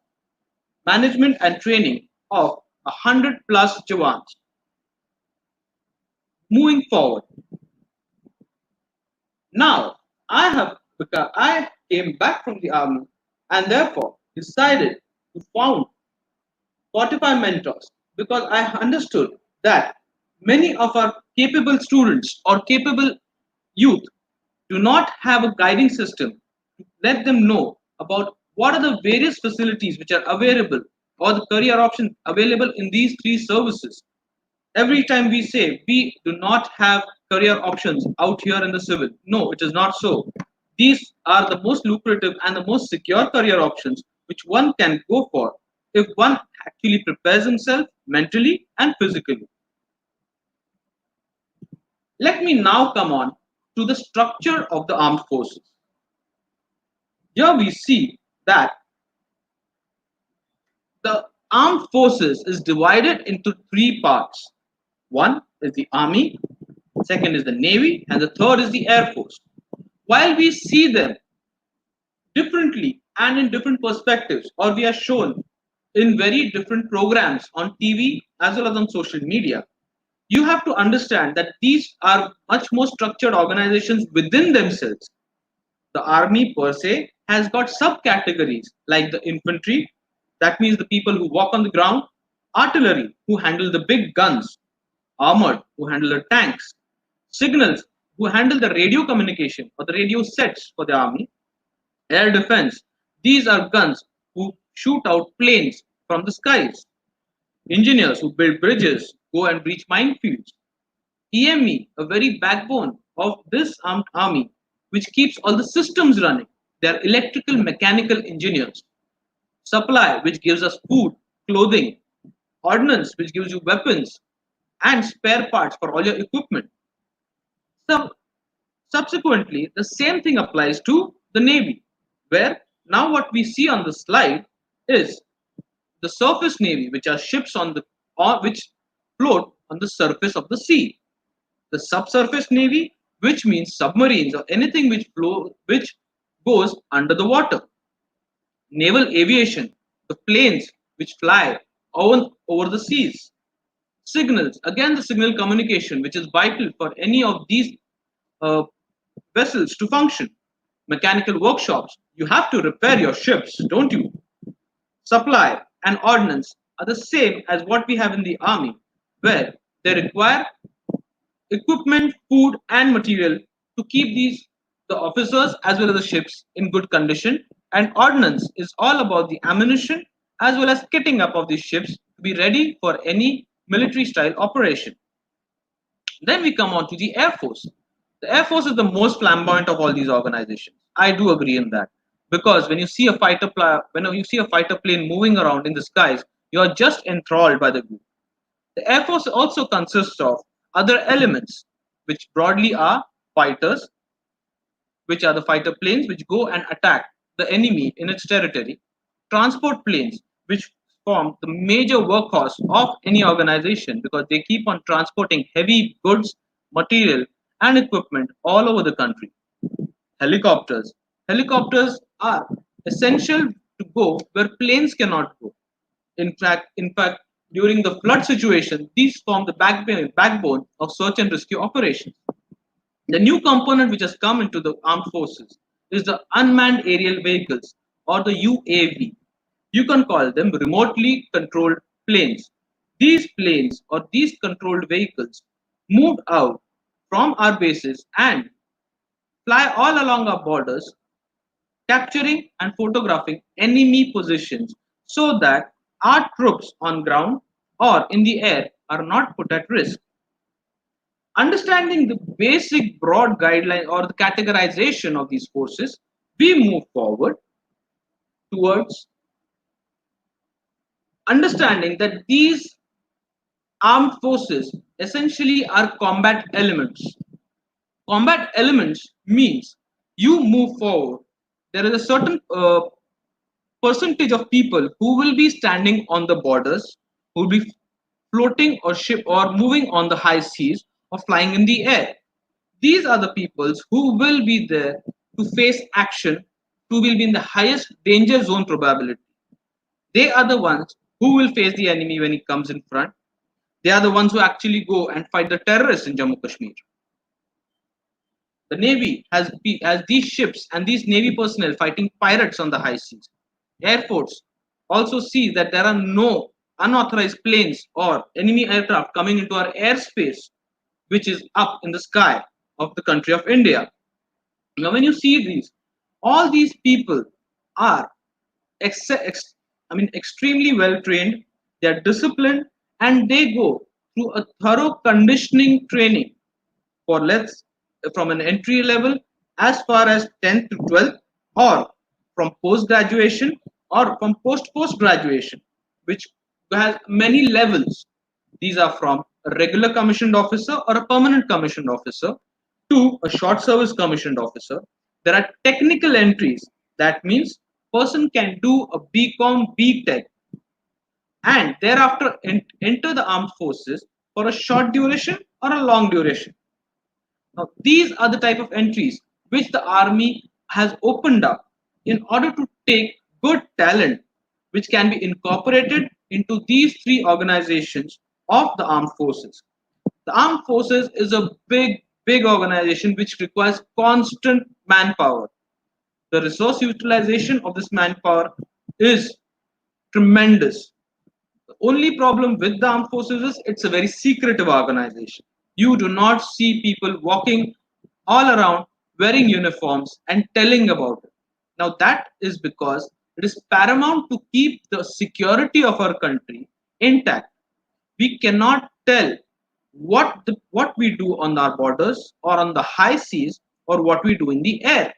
management and training of 100 plus jawans. Moving forward, now I came back from the army and therefore decided to found Spotify mentors because I understood that many of our capable students or capable youth do not have a guiding system to let them know about what are the various facilities which are available or the career options available in these three services. Every time we say we do not have career options out here in the civil, no, it is not so. These are the most lucrative and the most secure career options which one can go for if one actually prepares himself mentally and physically. Let me now come on to the structure of the armed forces. Here we see that the armed forces is divided into three parts. One is the army, second is the navy, and the third is the air force. While we see them differently and in different perspectives, or we are shown in very different programs on TV as well as on social media, you have to understand that these are much more structured organizations within themselves. The army per se has got subcategories like the infantry, that means the people who walk on the ground, artillery, who handle the big guns, armored, who handle the tanks, signals, who handle the radio communication or the radio sets for the army, air defense, these are guns who shoot out planes from the skies, engineers who build bridges, go and breach minefields, EME, a very backbone of this armed army, which keeps all the systems running. They are electrical mechanical engineers. Supply, which gives us food, clothing, ordnance, which gives you weapons, and spare parts for all your equipment. So, subsequently, the same thing applies to the Navy, where now what we see on the slide is the surface Navy, which are ships which float on the surface of the sea. The subsurface Navy, which means submarines or anything which goes under the water. Naval aviation, the planes which fly over the seas. Signals, again, the signal communication, which is vital for any of these uh, vessels to function. Mechanical workshops, you have to repair your ships, don't you? Supply and ordnance are the same as what we have in the army, where they require equipment, food, and material to keep the officers as well as the ships in good condition. And ordnance is all about the ammunition as well as kitting up of these ships to be ready for any military style operation. Then we come on to the Air Force. The Air Force is the most flamboyant of all these organizations. I do agree in that, because when you see a fighter plane moving around in the skies, you are just enthralled by the view. The Air Force also consists of other elements, which broadly are fighters, which are the fighter planes which go and attack the enemy in its territory, transport planes, which form the major workhorse of any organization because they keep on transporting heavy goods, material, and equipment all over the country. Helicopters. Helicopters are essential to go where planes cannot go. In fact, during the flood situation, these form the backbone of search and rescue operations. The new component which has come into the armed forces is the unmanned aerial vehicles, or the UAV. You can call them remotely controlled planes. These planes or these controlled vehicles move out from our bases and fly all along our borders, capturing and photographing enemy positions so that our troops on ground or in the air are not put at risk. Understanding the basic broad guideline or the categorization of these forces, we move forward towards understanding that these armed forces essentially are combat elements. Combat elements means you move forward. There is a certain percentage of people who will be standing on the borders, who will be floating or ship or moving on the high seas or flying in the air. These are the peoples who will be there to face action, who will be in the highest danger zone probability. They are the ones who will face the enemy when he comes in front. They are the ones who actually go and fight the terrorists in Jammu Kashmir. The Navy has these ships and these Navy personnel fighting pirates on the high seas. Air Force also sees that there are no unauthorized planes or enemy aircraft coming into our airspace, which is up in the sky of the country of India. Now, when you see all these people are extremely well trained, they are disciplined, and they go through a thorough conditioning training for let's from an entry level as far as 10th to 12th, or from post graduation or from post graduation, which has many levels. These are from a regular commissioned officer or a permanent commissioned officer to a short service commissioned officer. There are technical entries. That means person can do a BCom, BTech, and thereafter enter the armed forces for a short duration or a long duration. Now, these are the type of entries which the army has opened up in order to take good talent which can be incorporated into these three organizations of the armed forces. The armed forces is a big organization which requires constant manpower. The resource utilization of this manpower is tremendous. The only problem with the armed forces is it's a very secretive organization. You do not see people walking all around wearing uniforms and telling about it. Now, that is because it is paramount to keep the security of our country intact. We cannot tell what we do on our borders or on the high seas or what we do in the air.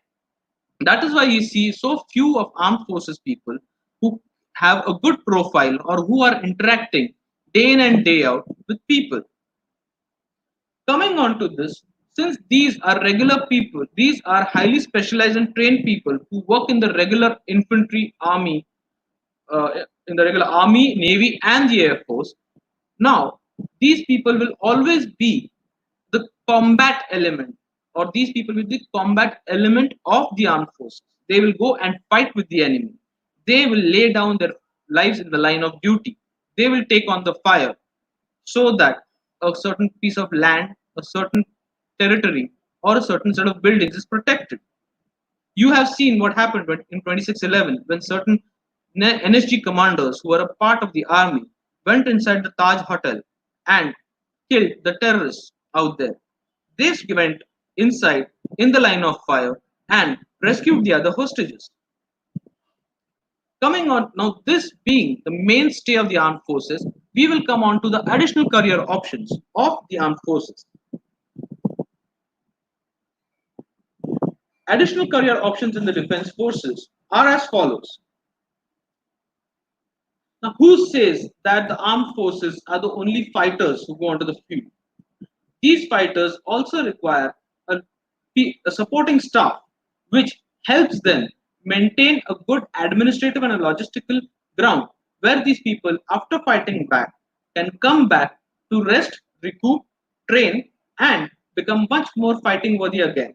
That is why you see so few of armed forces people who have a good profile or who are interacting day in and day out with people. Coming on to this, since these are regular people, these are highly specialized and trained people who work in the regular infantry army, in the regular army, navy, and the air force. Now, these people will always be the combat element, or these people will be the combat element of the armed forces. They will go and fight with the enemy. They will lay down their lives in the line of duty. they will take on the fire so that a certain piece of land, a certain territory, or a certain set of buildings is protected. You have seen what happened in 2611 when certain NSG commanders who were a part of the army went inside the Taj Hotel and killed the terrorists out there. They went inside in the line of fire and rescued the other hostages. Coming on now, this being the mainstay of the armed forces, we will come on to the additional career options of the armed forces. Additional career options in the defense forces are as follows. Now, who says that the armed forces are the only fighters who go onto the field? These fighters also require a, a supporting staff which helps them maintain a good administrative and a logistical ground where these people, after fighting back, can come back to rest, recoup, train, and become much more fighting worthy again.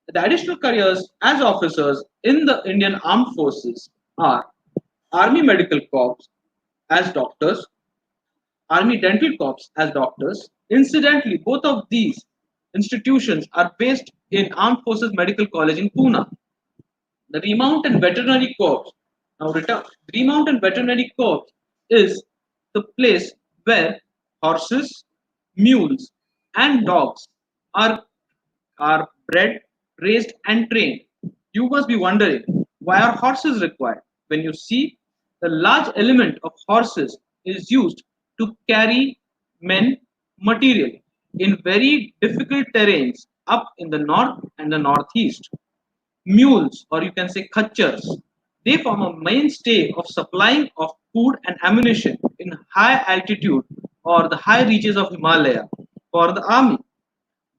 The additional careers as officers in the Indian Armed Forces are Army Medical Corps as doctors, Army Dental Corps as doctors. Incidentally, both of these institutions are based in Armed Forces Medical College in Pune. The Remount and Veterinary Corps. Now, Remount and Veterinary Corps is the place where horses, mules, and dogs are bred, raised, and trained. You must be wondering, why are horses required? When you see the large element of horses is used to carry men material in very difficult terrains up in the north and the northeast. Mules, or you can say khachars, they form a mainstay of supplying of food and ammunition in high altitude or the high reaches of Himalaya for the army.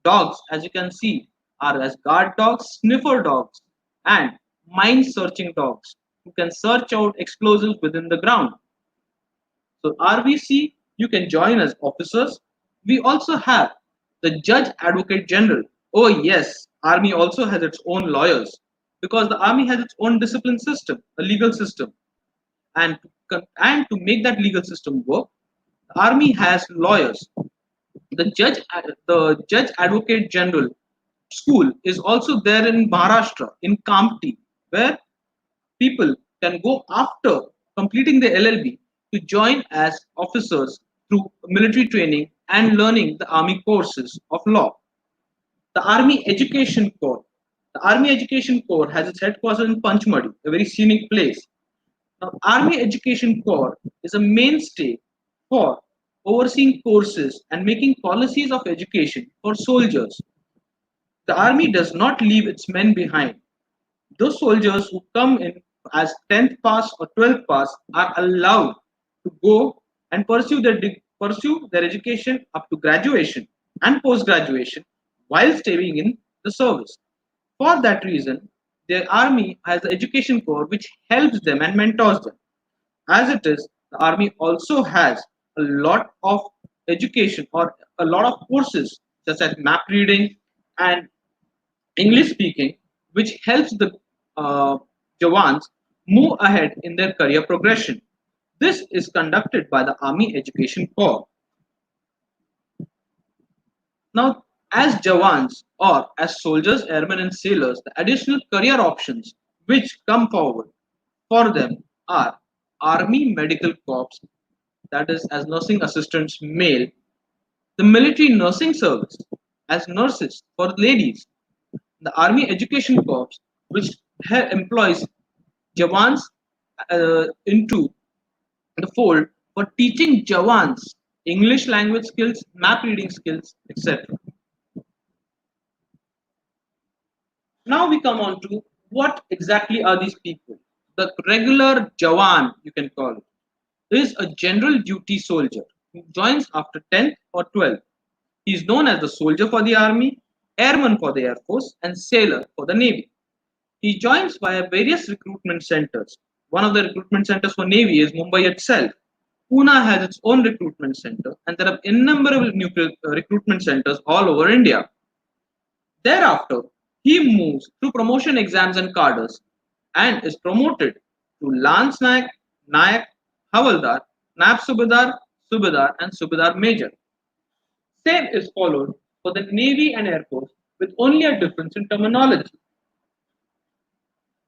Dogs, as you can see, are as guard dogs, sniffer dogs, and mine searching dogs who can search out explosives within the ground. So, RVC, you can join as officers. We also have the Judge Advocate General. Oh, yes, Army also has its own lawyers because the Army has its own discipline system, a legal system. And to make that legal system work, the Army has lawyers. The Judge Advocate General school is also there in Maharashtra, in Kamptee, where people can go after completing the LLB to join as officers through military training and learning the army courses of law. The Army Education Corps. The Army Education Corps has its headquarters in Panchmadi, a very scenic place. Now, Army Education Corps is a mainstay for overseeing courses and making policies of education for soldiers. The army does not leave its men behind. Those soldiers who come in as 10th pass or 12th pass are allowed to go and pursue their education up to graduation and post graduation while staying in the service. For that reason, the army has the education corps which helps them and mentors them. As it is, the army also has a lot of education or a lot of courses such as map reading and English speaking, which helps the uh, Jawans move ahead in their career progression. This is conducted by the Army Education Corps. Now, as Jawans or as soldiers, airmen, and sailors, the additional career options which come forward for them are Army Medical Corps, that is, as nursing assistants male, the military nursing service as nurses for ladies, the Army Education Corps, which employs Jawans into the fold for teaching Jawans English language skills, map reading skills, etc. Now we come on to what exactly are these people. The regular Jawan, you can call it, is a general duty soldier who joins after 10th or 12th. He is known as the soldier for the army, airman for the air force, and sailor for the navy. He joins via various recruitment centers. One of the recruitment centers for navy is Mumbai itself. Pune has its own recruitment center, and there are innumerable recruitment centers all over India. Thereafter, he moves through promotion exams and cadres and is promoted to Lance Nayak, Nayak, Havaldar, Nab Subedar, Subedar, and Subedar Major. Same is followed for the Navy and Air Force with only a difference in terminology.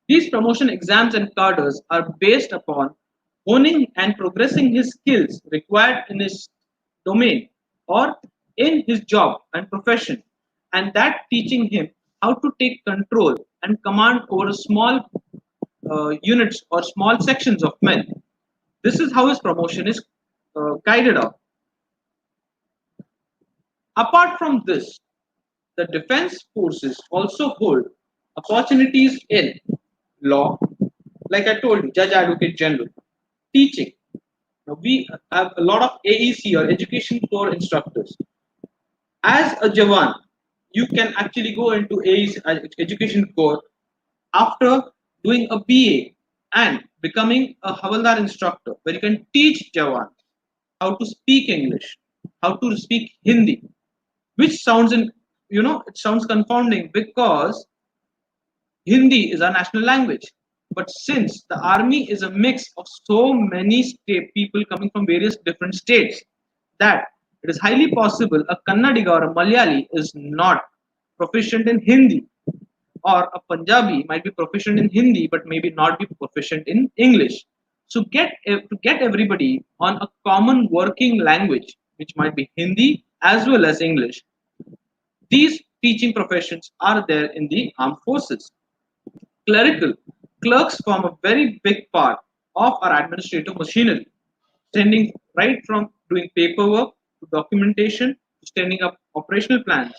These promotion exams and cadres are based upon honing and progressing his skills required in his domain or in his job and profession, and that teaching him how to take control and command over small units or small sections of men. This is how his promotion is guided out. Apart from this, the defense forces also hold opportunities in law, like I told you, Judge Advocate General, teaching. Now we have a lot of AEC or Education Corps instructors. As a Jawan, you can actually go into AEC, Education Corps after doing a BA and becoming a Havaldar instructor, where you can teach Jawan how to speak English, how to speak Hindi, which sounds it sounds confounding because Hindi is our national language. But since the army is a mix of so many people coming from various different states, that it is highly possible a Kannadiga or a Malayali is not proficient in Hindi, or a Punjabi might be proficient in Hindi but maybe not be proficient in English. So to get everybody on a common working language, which might be Hindi as well as English, these teaching professions are there in the armed forces. Clerical clerks form a very big part of our administrative machinery, extending right from doing paperwork to documentation to standing up operational plans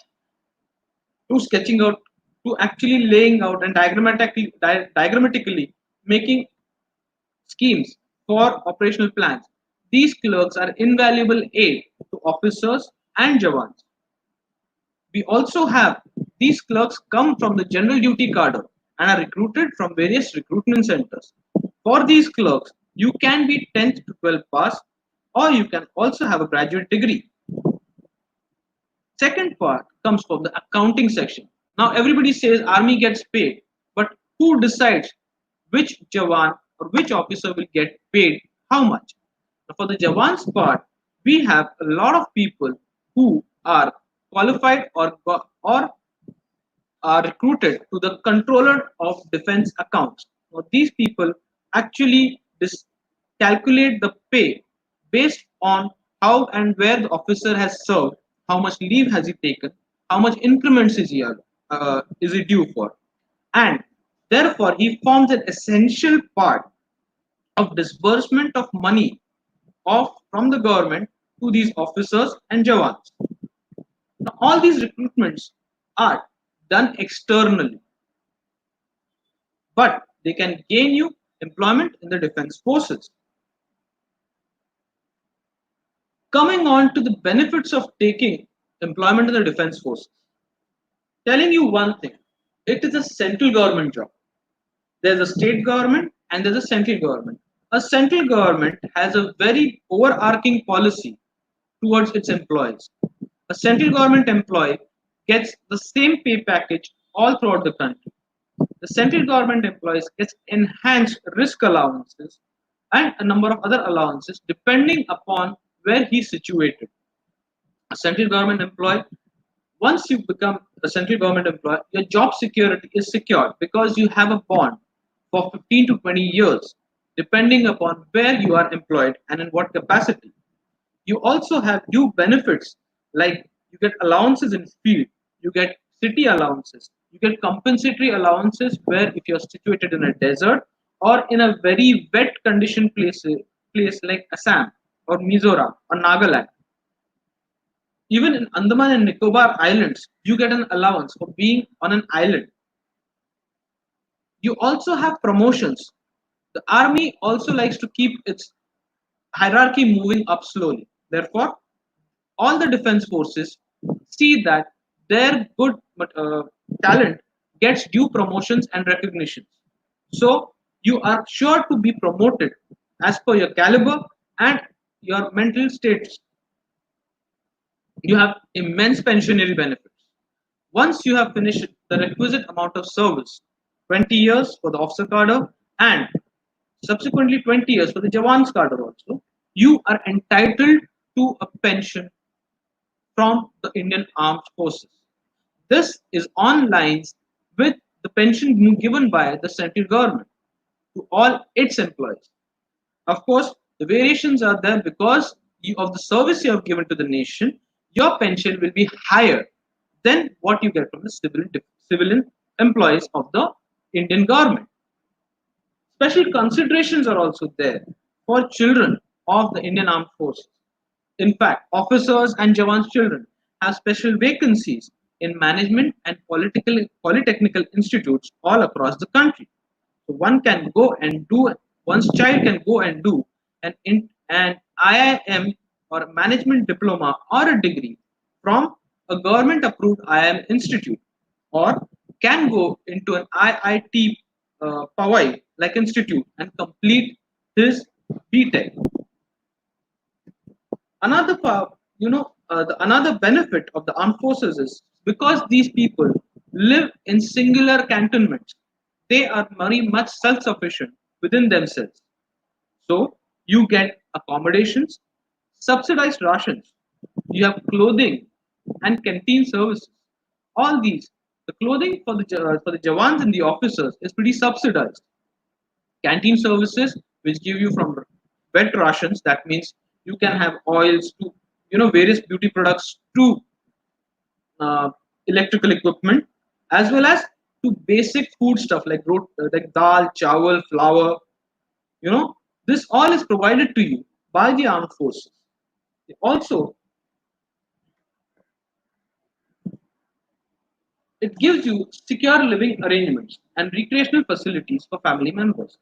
to sketching out to actually laying out and diagrammatically making schemes for operational plans. These clerks are invaluable aid to officers and jawans. We also have these clerks come from the general duty cadre and are recruited from various recruitment centers. For these clerks, you can be 10th to 12th pass, or you can also have a graduate degree. Second part comes from the accounting section. Now everybody says army gets paid, but who decides which Jawan or which officer will get paid how much? Now for the Jawan's part, we have a lot of people who are qualified or are recruited to the controller of defense accounts. Now these people actually calculate the pay based on how and where the officer has served, how much leave has he taken, how much increments is he due for, and therefore he forms an essential part of disbursement of money from the government to these officers and jawans. Now, all these recruitments are done externally, but they can gain you employment in the defense forces. Coming on to the benefits of taking employment in the defense forces. Telling you one thing, it is a central government job. There's a state government and there's a central government. A central government has a very overarching policy towards its employees. A central government employee gets the same pay package all throughout the country. The central government employees gets enhanced risk allowances and a number of other allowances depending upon where he's situated. A central government employee, once you become a central government employee, your job security is secured because you have a bond for 15 to 20 years, depending upon where you are employed and in what capacity. You also have due benefits like you get allowances in field, you get city allowances, you get compensatory allowances where if you're situated in a desert or in a very wet condition place like Assam or Mizoram or Nagaland. Even in Andaman and Nicobar Islands, you get an allowance for being on an island. You also have promotions. The army also likes to keep its hierarchy moving up slowly. Therefore, all the defense forces see that their good talent gets due promotions and recognitions. So you are sure to be promoted as per your caliber and your mental status. You have immense pensionary benefits. Once you have finished the requisite amount of service, 20 years for the officer cadre and subsequently 20 years for the Jawan's cadre also, you are entitled to a pension from the Indian Armed Forces. This is on lines with the pension given by the central government to all its employees. Of course, the variations are there because of the service you have given to the nation. Your pension will be higher than what you get from the civilian employees of the Indian government. Special considerations are also there for children of the Indian Armed Forces. In fact, officers and Jawans' children have special vacancies in management and polytechnical institutes all across the country. So one's child can go and do an IIM or a management diploma or a degree from a government approved IIM institute, or can go into an IIT Powai like institute and complete his BTech. Another benefit of the armed forces is because these people live in singular cantonments, they are very much self-sufficient within themselves. So you get accommodations, subsidized rations, you have clothing and canteen services. All these, the clothing for the Jawans and the officers is pretty subsidized. Canteen services, which give you from wet rations, that means you can have oils to various beauty products to uh, electrical equipment, as well as to basic food stuff like dal, chawal, flour. You know, this all is provided to you by the armed forces. Also, it gives you secure living arrangements and recreational facilities for family members.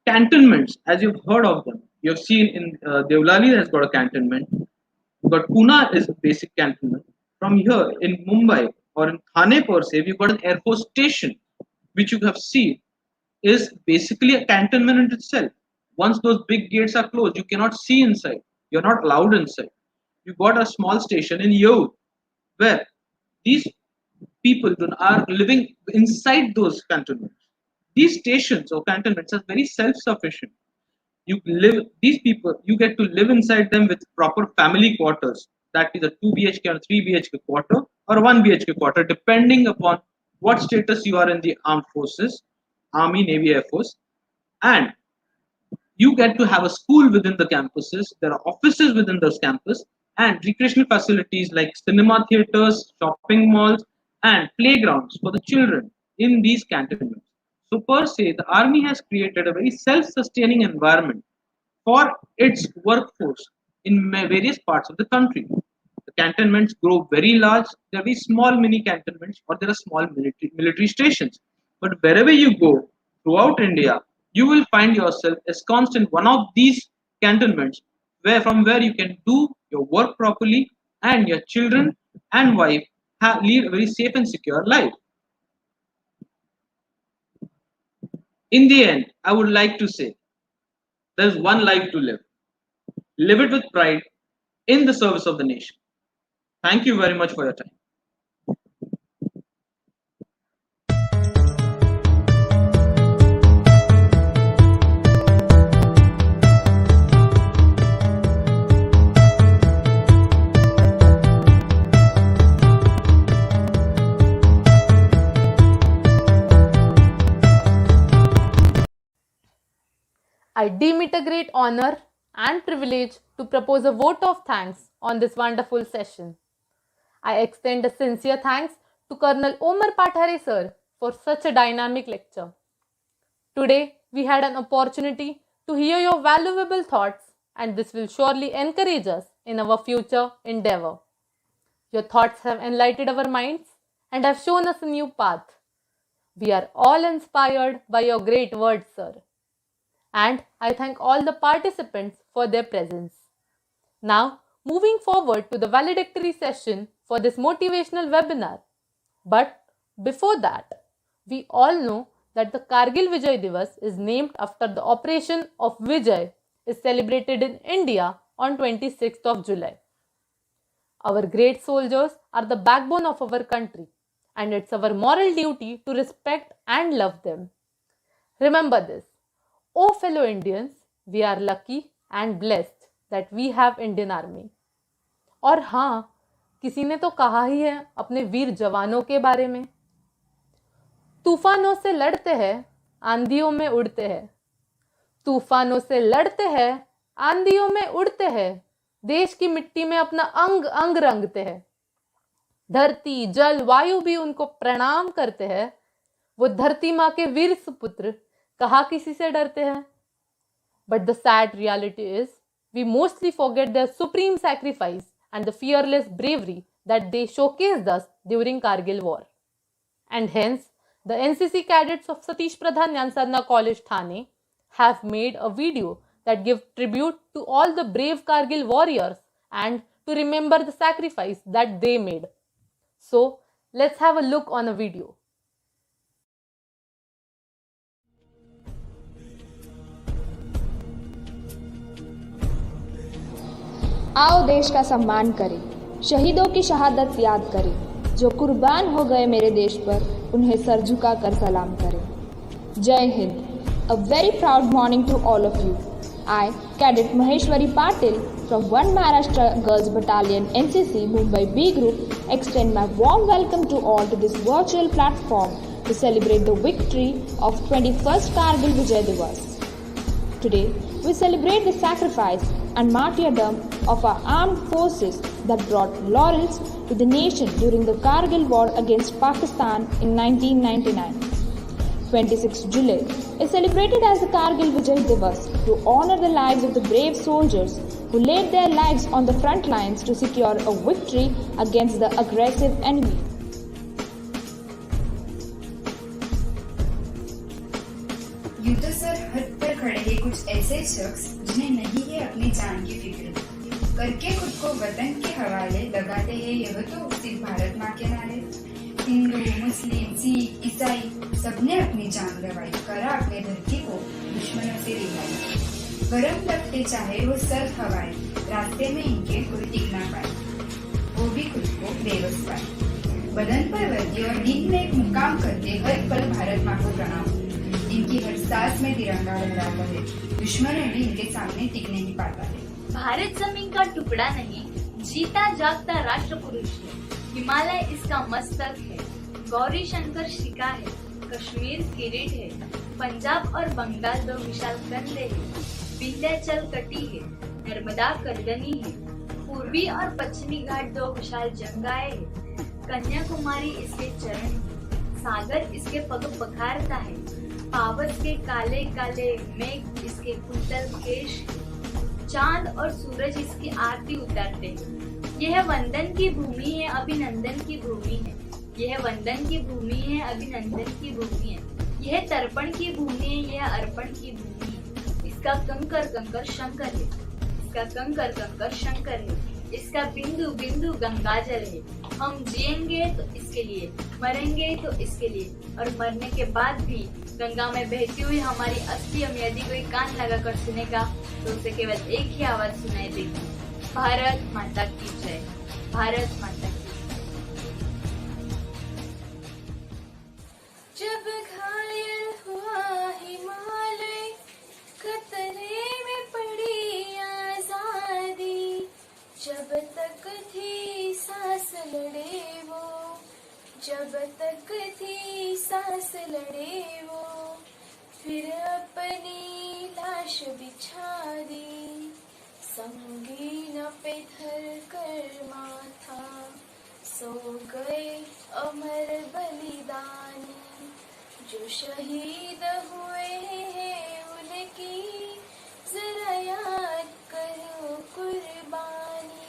Cantonments, as you've heard of them, you have seen in Devlali has got a cantonment, but Pune is a basic cantonment. From here in Mumbai or in Thane per se, we've got an Air Force station, which you have seen is basically a cantonment in itself. Once those big gates are closed, you cannot see inside. You're not allowed inside. You got a small station in Yod, where these people are living inside those cantonments. These stations or cantonments are very self-sufficient. These people, you get to live inside them with proper family quarters. That is a 2 BHK or 3 BHK quarter or 1 BHK quarter, depending upon what status you are in the armed forces, Army, Navy, Air Force. And you get to have a school within the campuses. There are offices within those campus and recreational facilities like cinema theaters, shopping malls, and playgrounds for the children in these cantonments. So per se, the army has created a very self-sustaining environment for its workforce in various parts of the country. The cantonments grow very large. There are very small mini cantonments, or there are small military stations. But wherever you go throughout India, you will find yourself ensconced in one of these cantonments, where you can do your work properly, and your children and wife lead a very safe and secure life. In the end, I would like to say there's one life to live. Live it with pride in the service of the nation. Thank you very much for your time. I deem it a great honor and privilege to propose a vote of thanks on this wonderful session. I extend a sincere thanks to Colonel Omar Pathare sir for such a dynamic lecture. Today, we had an opportunity to hear your valuable thoughts, and this will surely encourage us in our future endeavor. Your thoughts have enlightened our minds and have shown us a new path. We are all inspired by your great words, sir. And I thank all the participants for their presence. Now, moving forward to the valedictory session for this motivational webinar. But before that, we all know that the Kargil Vijay Divas is named after the operation of Vijay is celebrated in India on 26th of July. Our great soldiers are the backbone of our country, and it's our moral duty to respect and love them. Remember this. Oh, fellow Indians, we are lucky and blessed that we have Indian Army. और हाँ, किसी ने तो कहा ही है अपने वीर जवानों के बारे में, तूफानों से लड़ते हैं, आंधियों में उड़ते हैं, तूफानों से लड़ते हैं, आंधियों में उड़ते हैं, देश की मिट्टी में अपना अंग अंग रंगते हैं, धरती जल वायु भी उनको प्रणाम करते हैं, वो धरती माँ के वीर सुपुत्र कहाँ किसी से डरते हैं. But the sad reality is, we mostly forget their supreme sacrifice and the fearless bravery that they showcased us during Kargil war. And hence, the NCC cadets of Satish Pradhan Jnana Sadhana College, Thane, have made a video that gives tribute to all the brave Kargil warriors and to remember the sacrifice that they made. So, let's have a look on a video. आओ देश का सम्मान करें, शहीदों की शहादत याद करें, जो कुर्बान हो गए मेरे देश पर, उन्हें सर झुका कर सलाम करें. जय Hind. A very proud morning to all of you. I, Cadet Maheshwari Patil from 1 Maharashtra Girls Battalion NCC Mumbai B Group, extend my warm welcome to all to this virtual platform to celebrate the victory of 21st Kargil Vijay Divas. Today, we celebrate the sacrifice and martyrdom of our armed forces that brought laurels to the nation during the Kargil war against Pakistan in 1999. 26 July is celebrated as the Kargil Vijay Divas to honor the lives of the brave soldiers who laid their lives on the front lines to secure a victory against the aggressive enemy. युद्ध सरहद पर खड़े हैं कुछ ऐसे शख्स जिन्हें नहीं है अपनी जान की फिक्र, करके खुद को वतन के हवाले लगाते हैं यह तो सिर्फ भारत माँ के नारे. हिंदू, मुस्लिम, सिख, ईसाई सबने अपनी जान गंवाई, करा अपने धरती को दुश्मनों से रिहाई. गरम लगते चाहे वो सर्द हवाएं, रास्ते में इनके कोई टिक ना पाए, वो भी खुद को बेबस पाए. बदन पर वर्दी और नींद में एक मुकाम करते हर पल भारत माँ को प्रणाम. इनकी हर सांस में तिरंगा लहराता है, दुश्मन भी इनके सामने टिक नहीं पाता है. भारत जमीन का टुकड़ा नहीं, जीता जागता राष्ट्र पुरुष है. हिमालय इसका मस्तक है, गौरी शंकर शिखा है, कश्मीर किरीट है, पंजाब और बंगाल दो विशाल कंधे है, विंध्याचल कटी है, नर्मदा करदनी है, पूर्वी और पश्चिमी घाट दो विशाल जंगाएं है, कन्याकुमारी इसके चरण, सागर इसके पग पखारता है, पावस के काले काले मेघ इसके कुंतल केश, चांद और सूरज इसकी आरती उतारते हैं. यह वंदन की भूमि है, अभिनंदन की भूमि है. यह वंदन की भूमि है, अभिनंदन की भूमि है. यह तर्पण की भूमि है, यह अर्पण की भूमि है. इसका कंकर कंकर शंकर है, इसका कंकर कंकर शंकर है. इसका बिंदु बिंदु गंगाजल है. हम जिएंगे तो इसके लिए, मरेंगे तो इसके लिए, और मरने के बाद भी गंगा में बहती हुई हमारी अस्थि हम यदि कोई कान लगाकर सुनेगा तो उसे केवल एक ही आवाज सुनाई देगी, भारत माता की जय, भारत माता की. जब घायल हुआ हिमालय, खतरे में पड़ी आजादी, जब तक थी सांस लड़े वो, जब तक थी सांस लड़े वो, फिर अपनी लाश बिछा दी, संगीन पे धर कर माथा, सो गए अमर बलिदानी, जो शहीद हुए हैं उनकी जरा याद करो कुर्बानी,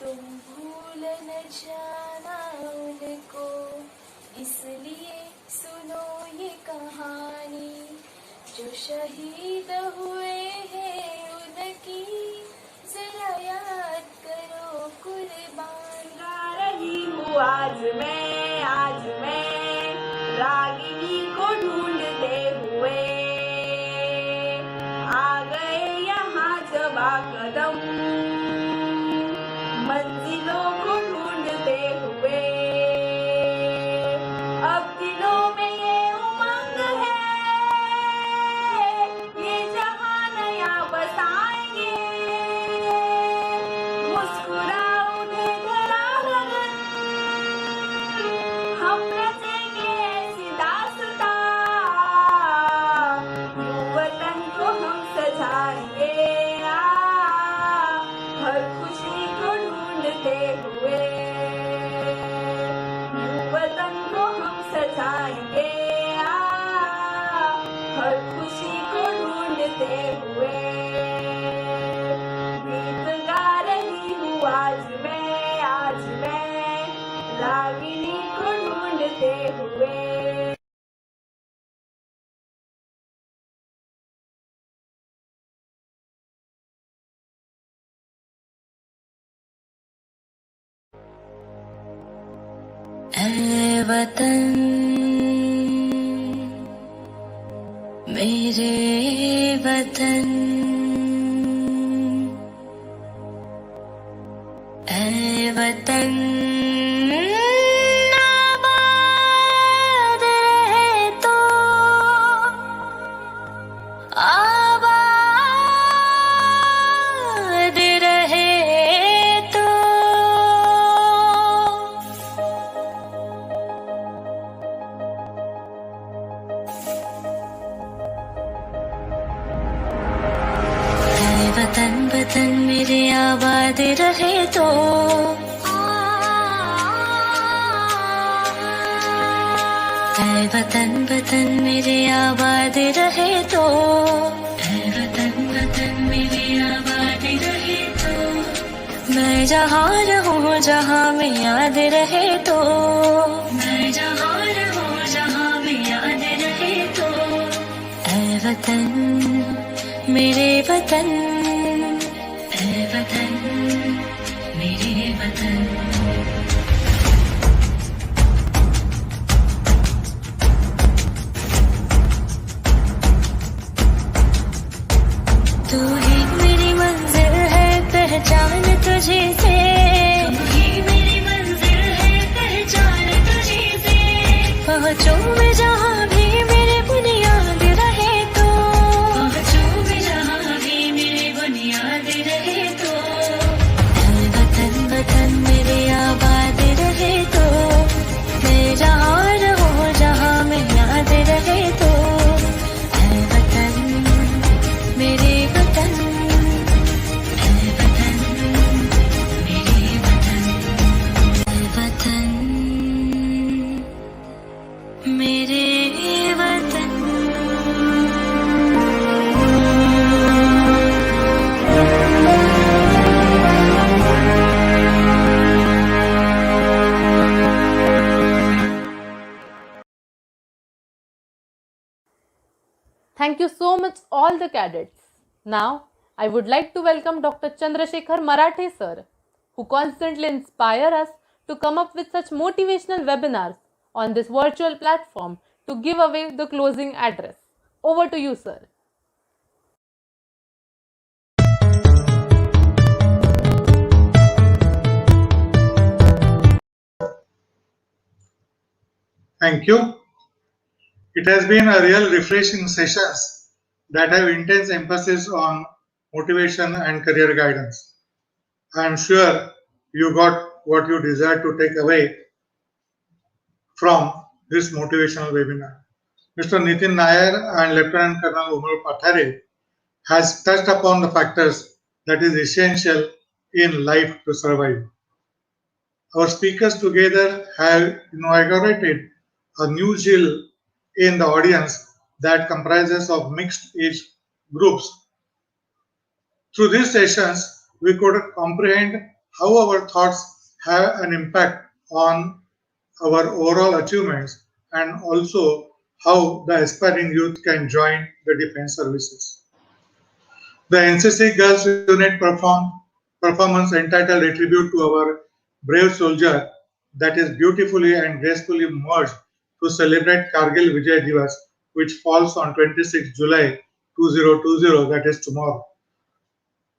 तुम भूल न जाना उनको, इसलिए सुनो ये कहानी, जो शहीद हुए हैं उनकी जरा याद करो कुर्बान. गा रही हूँ आज मैं रागिनी को ढूंढते हुए, आ गए यहाँ जबा कदम मंजिलों को ढूंढते हुए. अब दिलों में ये उमंग है, ऐ वतन मेरे वतन, ऐ वतन आबाद रहे तो, आबाद रहे तो। ऐ वतन वतन मेरे आबाद रहे तो, ऐ वतन वतन मेरे आबाद रहे तो, ऐ वतन वतन मेरे आबाद रहे तो। मैं जहाँ रहूँ जहाँ में याद रहे तो, मैं जहाँ रहूँ जहाँ में याद रहे तो। ऐ वतन मेरे वतन, ऐ वतन मेरे वतन। तू ही मेरी मंजिल है पहचान तुझे से, तू ही मेरी मंजिल है पहचान तुझे से। पहुँचूं मैं जहाँ भी मेरे बुनियाद रहे तो, पहुँचूं मैं जहाँ भी मेरे बुनियाद रहे तो। ऐ वतन वतन मेरे आबाद रहे तो, मैं जहाँ रहूँ जहाँ में याद रहे तो। ऐ वतन मेरे वतन, ऐ वतन मेरे वतन, ऐ वतन मेरे वतन। Thank you so much all the cadets. Now, I would like to welcome Dr. Chandrasekhar Marathe sir, who constantly inspire us to come up with such motivational webinars on this virtual platform to give away the closing address. Over to you, sir. Thank you. It has been a real refreshing sessions that have intense emphasis on motivation and career guidance. I am sure you got what you desire to take away from this motivational webinar. Mr. Nitin Nair and Lieutenant Colonel Umar Pathare has touched upon the factors that is essential in life to survive. Our speakers together have inaugurated a new zeal in the audience that comprises of mixed age groups. Through these sessions, we could comprehend how our thoughts have an impact on our overall achievements and also how the aspiring youth can join the defense services. The NCC Girls Unit performance entitled A Tribute to Our Brave Soldier that is beautifully and gracefully merged to celebrate Kargil Vijay Divas, which falls on 26 July 2020, that is tomorrow.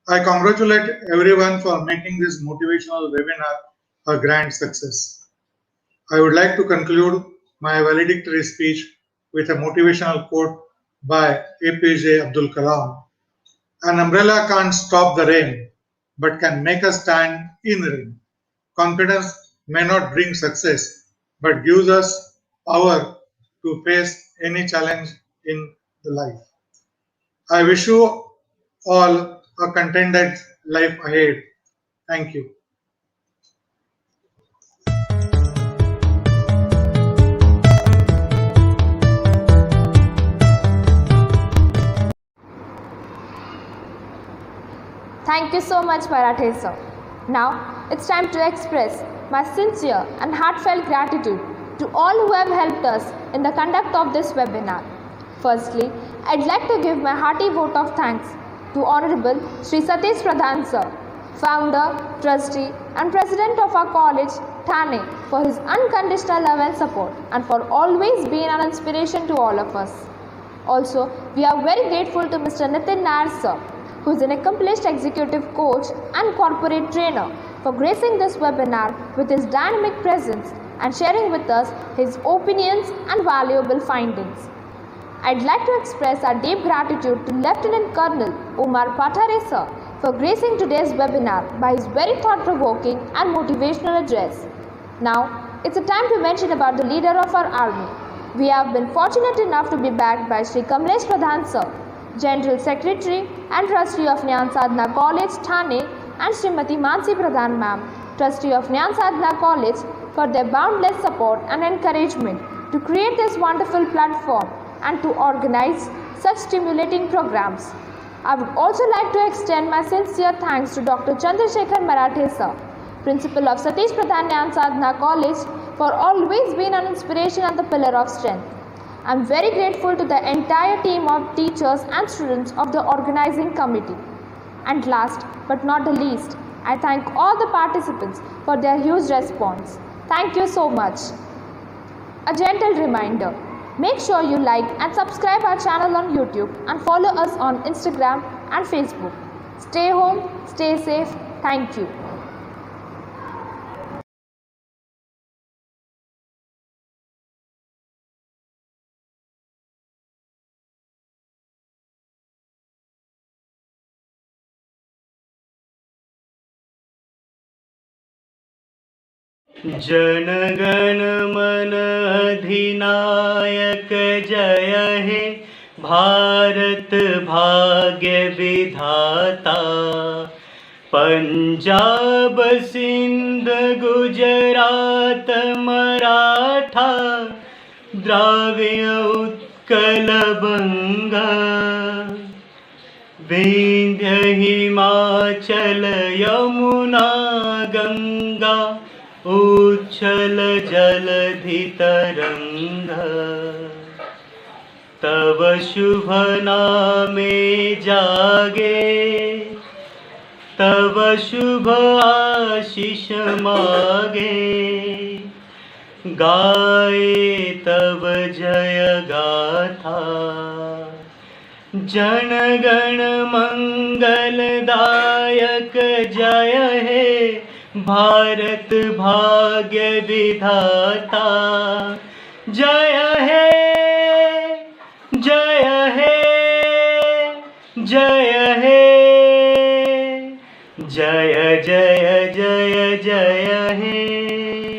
I congratulate everyone for making this motivational webinar a grand success. I would like to conclude my valedictory speech with a motivational quote by APJ Abdul Kalam. An umbrella can't stop the rain, but can make us stand in rain. Confidence may not bring success, but gives us power to face any challenge in the life. I wish you all a contented life ahead. Thank you. Thank you so much, Marathe sir. Now, it's time to express my sincere and heartfelt gratitude to all who have helped us in the conduct of this webinar. Firstly, I'd like to give my hearty vote of thanks to Honorable Sri Satish Pradhan sir, founder, trustee and president of our college Thane for his unconditional love and support and for always being an inspiration to all of us. Also, we are very grateful to Mr. Nitin Nair sir, who is an accomplished executive coach and corporate trainer, for gracing this webinar with his dynamic presence and sharing with us his opinions and valuable findings. I'd like to express our deep gratitude to Lieutenant Colonel Umar Pathare sir for gracing today's webinar by his very thought-provoking and motivational address. Now, it's a time to mention about the leader of our army. We have been fortunate enough to be backed by Shri Kamlesh Pradhan sir, General Secretary and Trustee of Jnana Sadhana College, Thane, and Srimati Mansi Pradhan ma'am, Trustee of Jnana Sadhana College, for their boundless support and encouragement to create this wonderful platform and to organize such stimulating programs. I would also like to extend my sincere thanks to Dr. Chandrasekhar Marathe sir, Principal of Satish Pradhan Jnana Sadhana College, for always being an inspiration and the pillar of strength. I am very grateful to the entire team of teachers and students of the organizing committee. And last but not the least, I thank all the participants for their huge response. Thank you so much. A gentle reminder, make sure you like and subscribe our channel on YouTube and follow us on Instagram and Facebook. Stay home, stay safe. Thank you. जनगण मन अधिनायक जय हे भारत भाग्य विधाता। पंजाब सिंध गुजरात मराठा द्राविड़ उत्कल बंगा विंध्य हिमाचल यमुना गंगा उच्छल जलधि तरंगा। तव शुभ नामे जागे तव शुभ आशीष मागे गाए तव जय गाथा। जन गण मंगलदायक जय हे भारत भाग्य विधाता। जय हे जय हे जय हे जय जय जय जय हे।